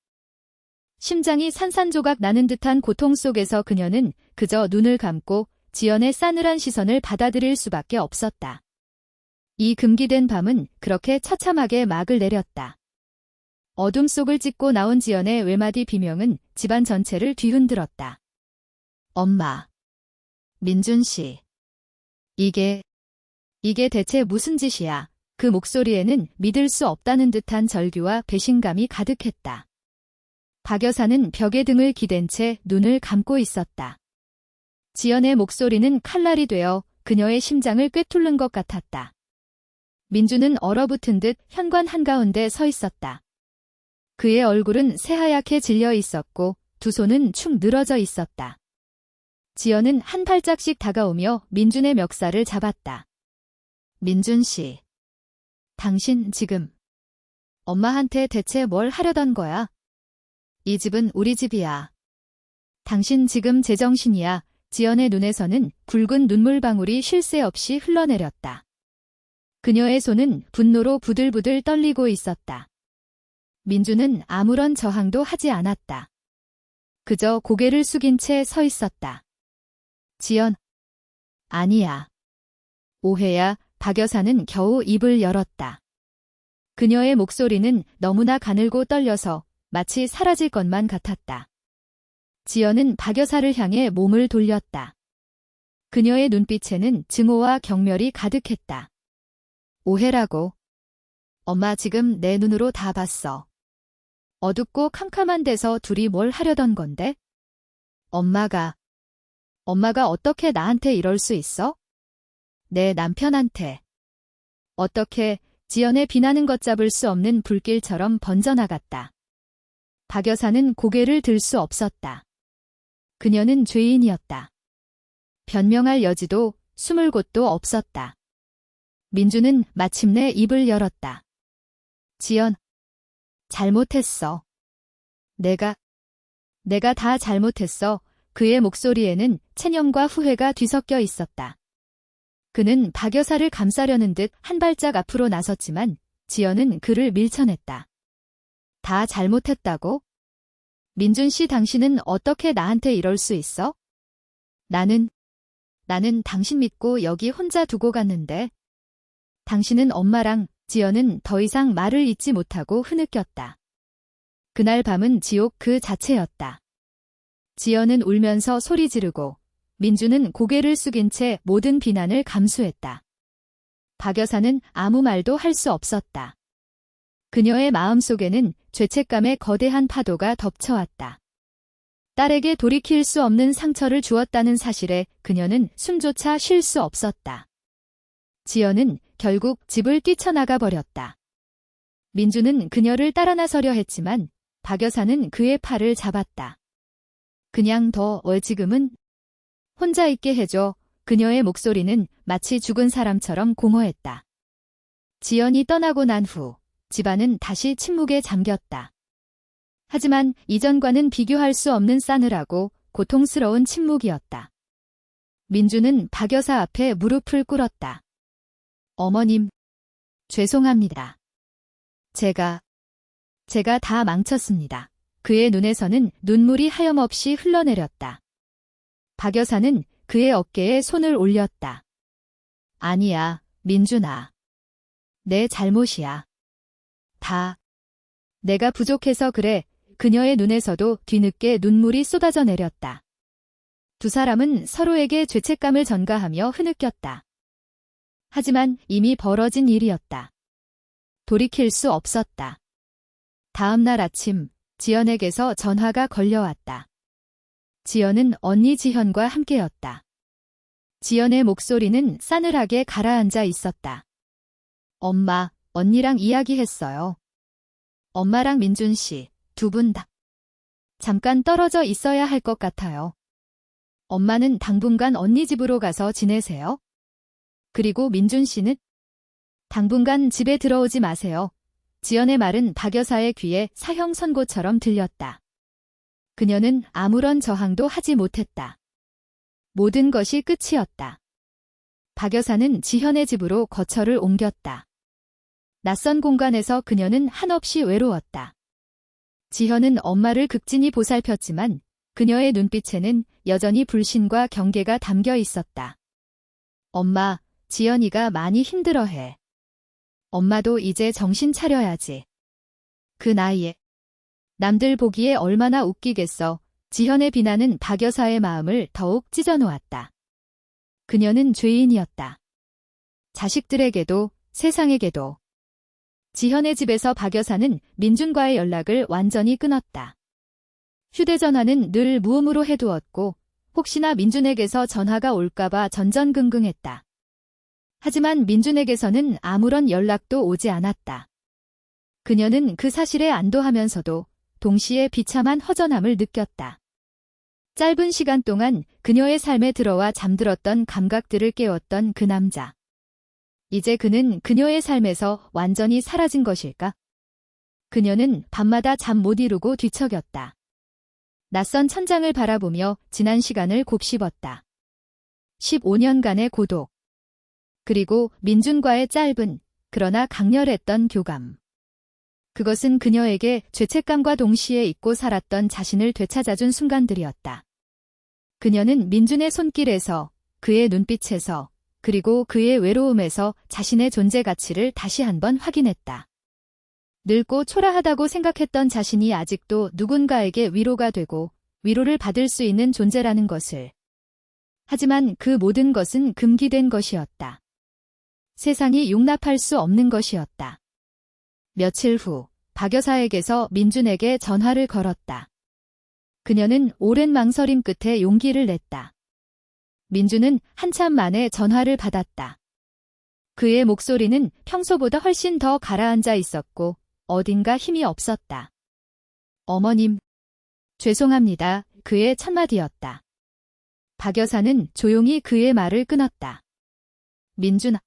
심장이 산산조각 나는 듯한 고통 속에서 그녀는 그저 눈을 감고 지연의 싸늘한 시선을 받아들일 수밖에 없었다. 이 금기된 밤은 그렇게 처참하게 막을 내렸다. 어둠 속을 찢고 나온 지연의 외마디 비명은 집안 전체를 뒤흔들었다. 엄마. 민준 씨. 이게 대체 무슨 짓이야? 그 목소리에는 믿을 수 없다는 듯한 절규와 배신감이 가득했다. 박 여사는 벽에 등을 기댄 채 눈을 감고 있었다. 지연의 목소리는 칼날이 되어 그녀의 심장을 꿰뚫는 것 같았다. 민준은 얼어붙은 듯 현관 한가운데 서 있었다. 그의 얼굴은 새하얗게 질려 있었고 두 손은 축 늘어져 있었다. 지연은 한 발짝씩 다가오며 민준의 멱살을 잡았다. 민준 씨. 당신 지금 엄마한테 대체 뭘 하려던 거야? 이 집은 우리 집이야. 당신 지금 제정신이야. 지연의 눈에서는 굵은 눈물방울이 쉴 새 없이 흘러내렸다. 그녀의 손은 분노로 부들부들 떨리고 있었다. 민준은 아무런 저항도 하지 않았다. 그저 고개를 숙인 채 서 있었다. 지연. 아니야. 오해야. 박 여사는 겨우 입을 열었다. 그녀의 목소리는 너무나 가늘고 떨려서 마치 사라질 것만 같았다. 지연은 박 여사를 향해 몸을 돌렸다. 그녀의 눈빛에는 증오와 경멸이 가득했다. 오해라고. 엄마 지금 내 눈으로 다 봤어. 어둡고 캄캄한 데서 둘이 뭘 하려던 건데? 엄마가 어떻게 나한테 이럴 수 있어? 내 남편한테. 어떻게? 지연의 비나는 걷잡을 수 없는 불길처럼 번져나갔다. 박 여사는 고개를 들 수 없었다. 그녀는 죄인이었다. 변명할 여지도 숨을 곳도 없었다. 민준은 마침내 입을 열었다. 지연. 잘못했어. 내가 다 잘못했어. 그의 목소리에는 체념과 후회가 뒤섞여 있었다. 그는 박 여사를 감싸려는 듯 한 발짝 앞으로 나섰지만 지연은 그를 밀쳐냈다. 다 잘못했다고? 민준 씨 당신은 어떻게 나한테 이럴 수 있어? 나는 당신 믿고 여기 혼자 두고 갔는데. 당신은 엄마랑. 지연은 더 이상 말을 잇지 못하고 흐느꼈다. 그날 밤은 지옥 그 자체였다. 지연은 울면서 소리 지르고 민준은 고개를 숙인 채 모든 비난을 감수했다. 박 여사는 아무 말도 할 수 없었다. 그녀의 마음속에는 죄책감의 거대한 파도가 덮쳐왔다. 딸에게 돌이킬 수 없는 상처를 주었다는 사실에 그녀는 숨조차 쉴 수 없었다. 지연은 결국 집을 뛰쳐나가 버렸다. 민주는 그녀를 따라 나서려 했지만 박 여사는 그의 팔을 잡았다. 그냥 지금은 혼자 있게 해줘. 그녀의 목소리는 마치 죽은 사람처럼 공허했다. 지연이 떠나고 난 후 집안은 다시 침묵에 잠겼다. 하지만 이전과는 비교할 수 없는 싸늘하고 고통스러운 침묵이었다. 민주는 박 여사 앞에 무릎을 꿇었다. 어머님, 죄송합니다. 제가 다 망쳤습니다. 그의 눈에서는 눈물이 하염없이 흘러내렸다. 박 여사는 그의 어깨에 손을 올렸다. 아니야, 민준아. 내 잘못이야. 다 내가 부족해서 그래. 그녀의 눈에서도 뒤늦게 눈물이 쏟아져 내렸다. 두 사람은 서로에게 죄책감을 전가하며 흐느꼈다. 하지만 이미 벌어진 일이었다. 돌이킬 수 없었다. 다음 날 아침, 지연에게서 전화가 걸려왔다. 지연은 언니 지현과 함께였다. 지연의 목소리는 싸늘하게 가라앉아 있었다. 엄마, 언니랑 이야기했어요. 엄마랑 민준 씨, 두 분 다 잠깐 떨어져 있어야 할 것 같아요. 엄마는 당분간 언니 집으로 가서 지내세요. 그리고 민준 씨는 당분간 집에 들어오지 마세요. 지연의 말은 박 여사의 귀에 사형 선고처럼 들렸다. 그녀는 아무런 저항도 하지 못했다. 모든 것이 끝이었다. 박 여사는 지현의 집으로 거처를 옮겼다. 낯선 공간에서 그녀는 한없이 외로웠다. 지현은 엄마를 극진히 보살폈지만 그녀의 눈빛에는 여전히 불신과 경계가 담겨 있었다. 엄마, 지연이가 많이 힘들어해. 엄마도 이제 정신 차려야지. 그 나이에 남들 보기에 얼마나 웃기겠어. 지현의 비난은 박 여사의 마음을 더욱 찢어놓았다. 그녀는 죄인이었다. 자식들에게도 세상에게도. 지현의 집에서 박 여사는 민준과의 연락을 완전히 끊었다. 휴대전화는 늘 무음으로 해두었고 혹시나 민준에게서 전화가 올까봐 전전긍긍했다. 하지만 민준에게서는 아무런 연락도 오지 않았다. 그녀는 그 사실에 안도하면서도 동시에 비참한 허전함을 느꼈다. 짧은 시간 동안 그녀의 삶에 들어와 잠들었던 감각들을 깨웠던 그 남자. 이제 그는 그녀의 삶에서 완전히 사라진 것일까? 그녀는 밤마다 잠 못 이루고 뒤척였다. 낯선 천장을 바라보며 지난 시간을 곱씹었다. 15년간의 고독. 그리고 민준과의 짧은, 그러나 강렬했던 교감. 그것은 그녀에게 죄책감과 동시에 잊고 살았던 자신을 되찾아준 순간들이었다. 그녀는 민준의 손길에서, 그의 눈빛에서, 그리고 그의 외로움에서 자신의 존재 가치를 다시 한번 확인했다. 늙고 초라하다고 생각했던 자신이 아직도 누군가에게 위로가 되고 위로를 받을 수 있는 존재라는 것을. 하지만 그 모든 것은 금기된 것이었다. 세상이 용납할 수 없는 것이었다. 며칠 후 박 여사에게서 민준에게 전화를 걸었다. 그녀는 오랜 망설임 끝에 용기를 냈다. 민준은 한참 만에 전화를 받았다. 그의 목소리는 평소보다 훨씬 더 가라앉아 있었고 어딘가 힘이 없었다. 어머님, 죄송합니다. 그의 첫마디였다. 박 여사는 조용히 그의 말을 끊었다. 민준아,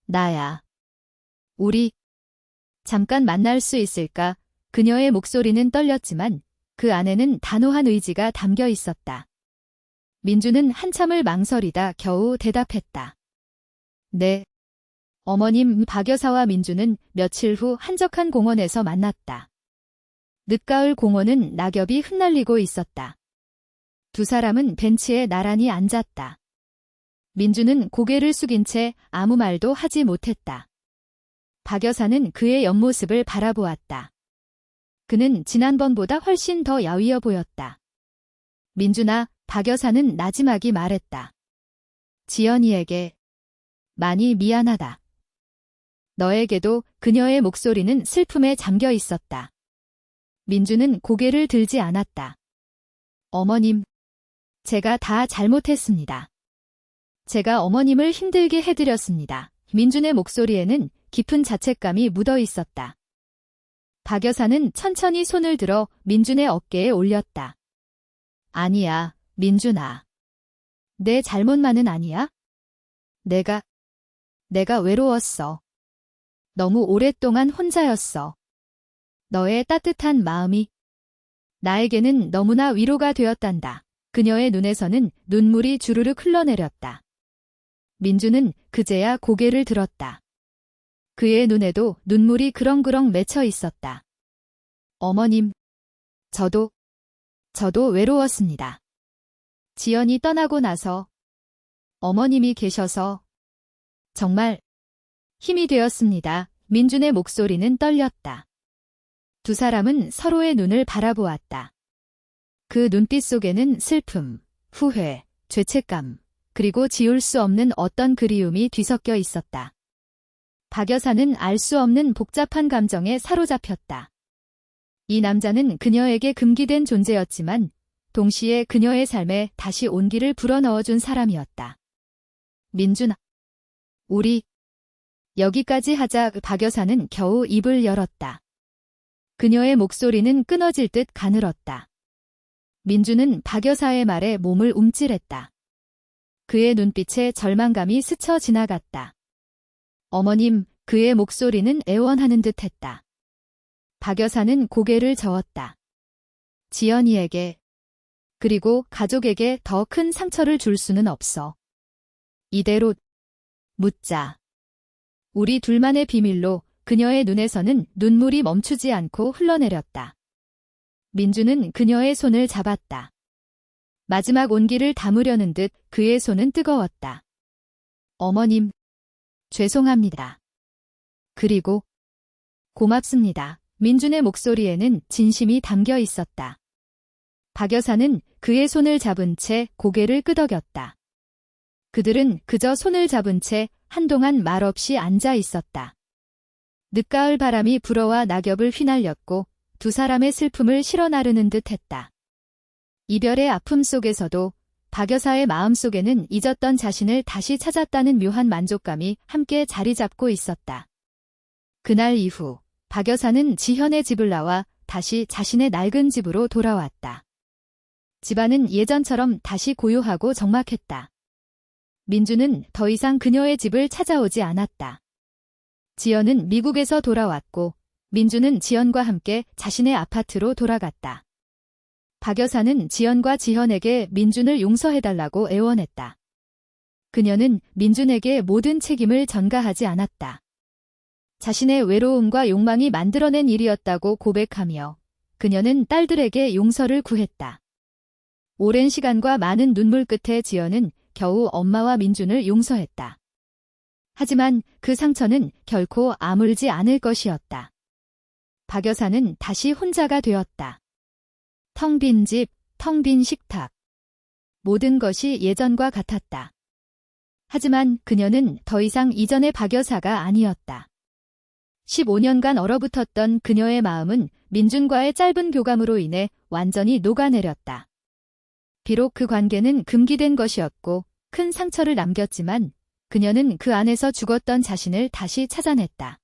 나야. 우리 잠깐 만날 수 있을까? 그녀의 목소리는 떨렸지만 그 안에는 단호한 의지가 담겨 있었다. 민준은 한참을 망설이다 겨우 대답했다. 네. 어머님. 박 여사와 민준은 며칠 후 한적한 공원에서 만났다. 늦가을 공원은 낙엽이 흩날리고 있었다. 두 사람은 벤치에 나란히 앉았다. 민준은 고개를 숙인 채 아무 말도 하지 못했다. 박 여사는 그의 옆모습을 바라보았다. 그는 지난번보다 훨씬 더 야위어 보였다. 민준아, 박 여사는 나지막이 말했다. 지연이에게 많이 미안하다. 너에게도 그녀의 목소리는 슬픔에 잠겨 있었다. 민주는 고개를 들지 않았다. 어머님, 제가 다 잘못했습니다. 제가 어머님을 힘들게 해드렸습니다. 민준의 목소리에는 깊은 자책감이 묻어 있었다. 박 여사는 천천히 손을 들어 민준의 어깨에 올렸다. 아니야, 민준아. 내 잘못만은 아니야? 내가 외로웠어. 너무 오랫동안 혼자였어. 너의 따뜻한 마음이 나에게는 너무나 위로가 되었단다. 그녀의 눈에서는 눈물이 주르륵 흘러내렸다. 민주는 그제야 고개를 들었다. 그의 눈에도 눈물이 그렁그렁 맺혀 있었다. 어머님, 저도 외로웠습니다. 지연이 떠나고 나서 어머님이 계셔서 정말 힘이 되었습니다. 민준의 목소리는 떨렸다. 두 사람은 서로의 눈을 바라보았다. 그 눈빛 속에는 슬픔, 후회, 죄책감, 그리고 지울 수 없는 어떤 그리움이 뒤섞여 있었다. 박 여사는 알 수 없는 복잡한 감정에 사로잡혔다. 이 남자는 그녀에게 금기된 존재였지만 동시에 그녀의 삶에 다시 온기를 불어넣어준 사람이었다. 민준아, 우리 여기까지 하자. 박 여사는 겨우 입을 열었다. 그녀의 목소리는 끊어질 듯 가늘었다. 민주는 박 여사의 말에 몸을 움찔했다. 그의 눈빛에 절망감이 스쳐 지나갔다. 어머님, 그의 목소리는 애원하는 듯했다. 박 여사는 고개를 저었다. 지연이에게 그리고 가족에게 더 큰 상처를 줄 수는 없어. 이대로 묻자. 우리 둘만의 비밀로. 그녀의 눈에서는 눈물이 멈추지 않고 흘러내렸다. 민주는 그녀의 손을 잡았다. 마지막 온기를 담으려는 듯 그의 손은 뜨거웠다. 어머님, 죄송합니다. 그리고 고맙습니다. 민준의 목소리에는 진심이 담겨 있었다. 박 여사는 그의 손을 잡은 채 고개를 끄덕였다. 그들은 그저 손을 잡은 채 한동안 말없이 앉아 있었다. 늦가을 바람이 불어와 낙엽을 휘날렸고 두 사람의 슬픔을 실어나르는 듯했다. 이별의 아픔 속에서도 박 여사의 마음속에는 잊었던 자신을 다시 찾았다는 묘한 만족감이 함께 자리 잡고 있었다. 그날 이후 박 여사는 지현의 집을 나와 다시 자신의 낡은 집으로 돌아왔다. 집안은 예전처럼 다시 고요하고 적막했다. 민주는 더 이상 그녀의 집을 찾아오지 않았다. 지연은 미국에서 돌아왔고 민주는 지연과 함께 자신의 아파트로 돌아갔다. 박 여사는 지연과 지현에게 민준을 용서해달라고 애원했다. 그녀는 민준에게 모든 책임을 전가하지 않았다. 자신의 외로움과 욕망이 만들어낸 일이었다고 고백하며 그녀는 딸들에게 용서를 구했다. 오랜 시간과 많은 눈물 끝에 지연은 겨우 엄마와 민준을 용서했다. 하지만 그 상처는 결코 아물지 않을 것이었다. 박 여사는 다시 혼자가 되었다. 텅 빈 집, 텅 빈 식탁. 모든 것이 예전과 같았다. 하지만 그녀는 더 이상 이전의 박 여사가 아니었다. 15년간 얼어붙었던 그녀의 마음은 민준과의 짧은 교감으로 인해 완전히 녹아내렸다. 비록 그 관계는 금기된 것이었고 큰 상처를 남겼지만 그녀는 그 안에서 죽었던 자신을 다시 찾아냈다.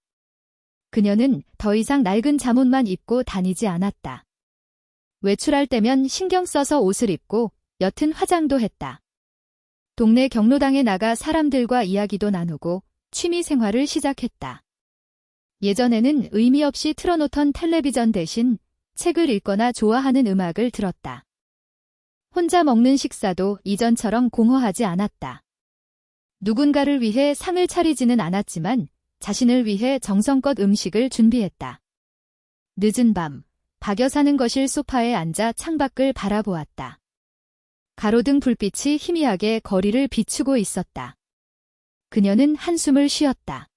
그녀는 더 이상 낡은 잠옷만 입고 다니지 않았다. 외출할 때면 신경 써서 옷을 입고 옅은 화장도 했다. 동네 경로당에 나가 사람들과 이야기도 나누고 취미 생활을 시작했다. 예전에는 의미 없이 틀어놓던 텔레비전 대신 책을 읽거나 좋아하는 음악을 들었다. 혼자 먹는 식사도 이전처럼 공허하지 않았다. 누군가를 위해 상을 차리지는 않았지만 자신을 위해 정성껏 음식을 준비했다. 늦은 밤, 박 여사는 거실 소파에 앉아 창밖을 바라보았다. 가로등 불빛이 희미하게 거리를 비추고 있었다. 그녀는 한숨을 쉬었다.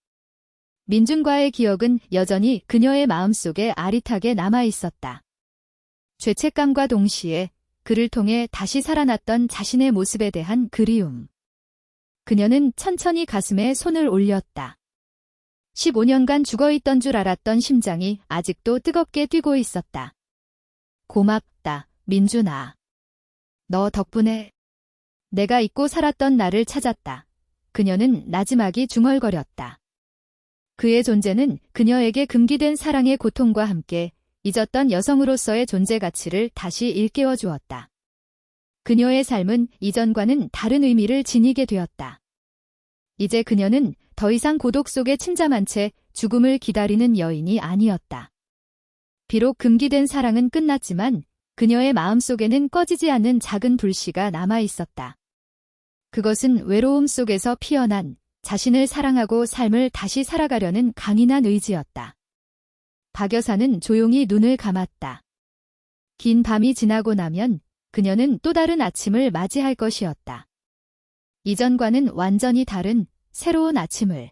민준과의 기억은 여전히 그녀의 마음속에 아릿하게 남아있었다. 죄책감과 동시에 그를 통해 다시 살아났던 자신의 모습에 대한 그리움. 그녀는 천천히 가슴에 손을 올렸다. 15년간 죽어있던 줄 알았던 심장이 아직도 뜨겁게 뛰고 있었다. 고맙다, 민준아. 너 덕분에 내가 잊고 살았던 나를 찾았다. 그녀는 나지막이 중얼거렸다. 그의 존재는 그녀에게 금기된 사랑의 고통과 함께 잊었던 여성으로서의 존재 가치를 다시 일깨워 주었다. 그녀의 삶은 이전과는 다른 의미를 지니게 되었다. 이제 그녀는 더 이상 고독 속에 침잠한 채 죽음을 기다리는 여인이 아니었다. 비록 금기된 사랑은 끝났지만 그녀의 마음속에는 꺼지지 않는 작은 불씨가 남아 있었다. 그것은 외로움 속에서 피어난 자신을 사랑하고 삶을 다시 살아가려는 강인한 의지였다. 박 여사는 조용히 눈을 감았다. 긴 밤이 지나고 나면 그녀는 또 다른 아침을 맞이할 것이었다. 이전과는 완전히 다른 새로운 아침을.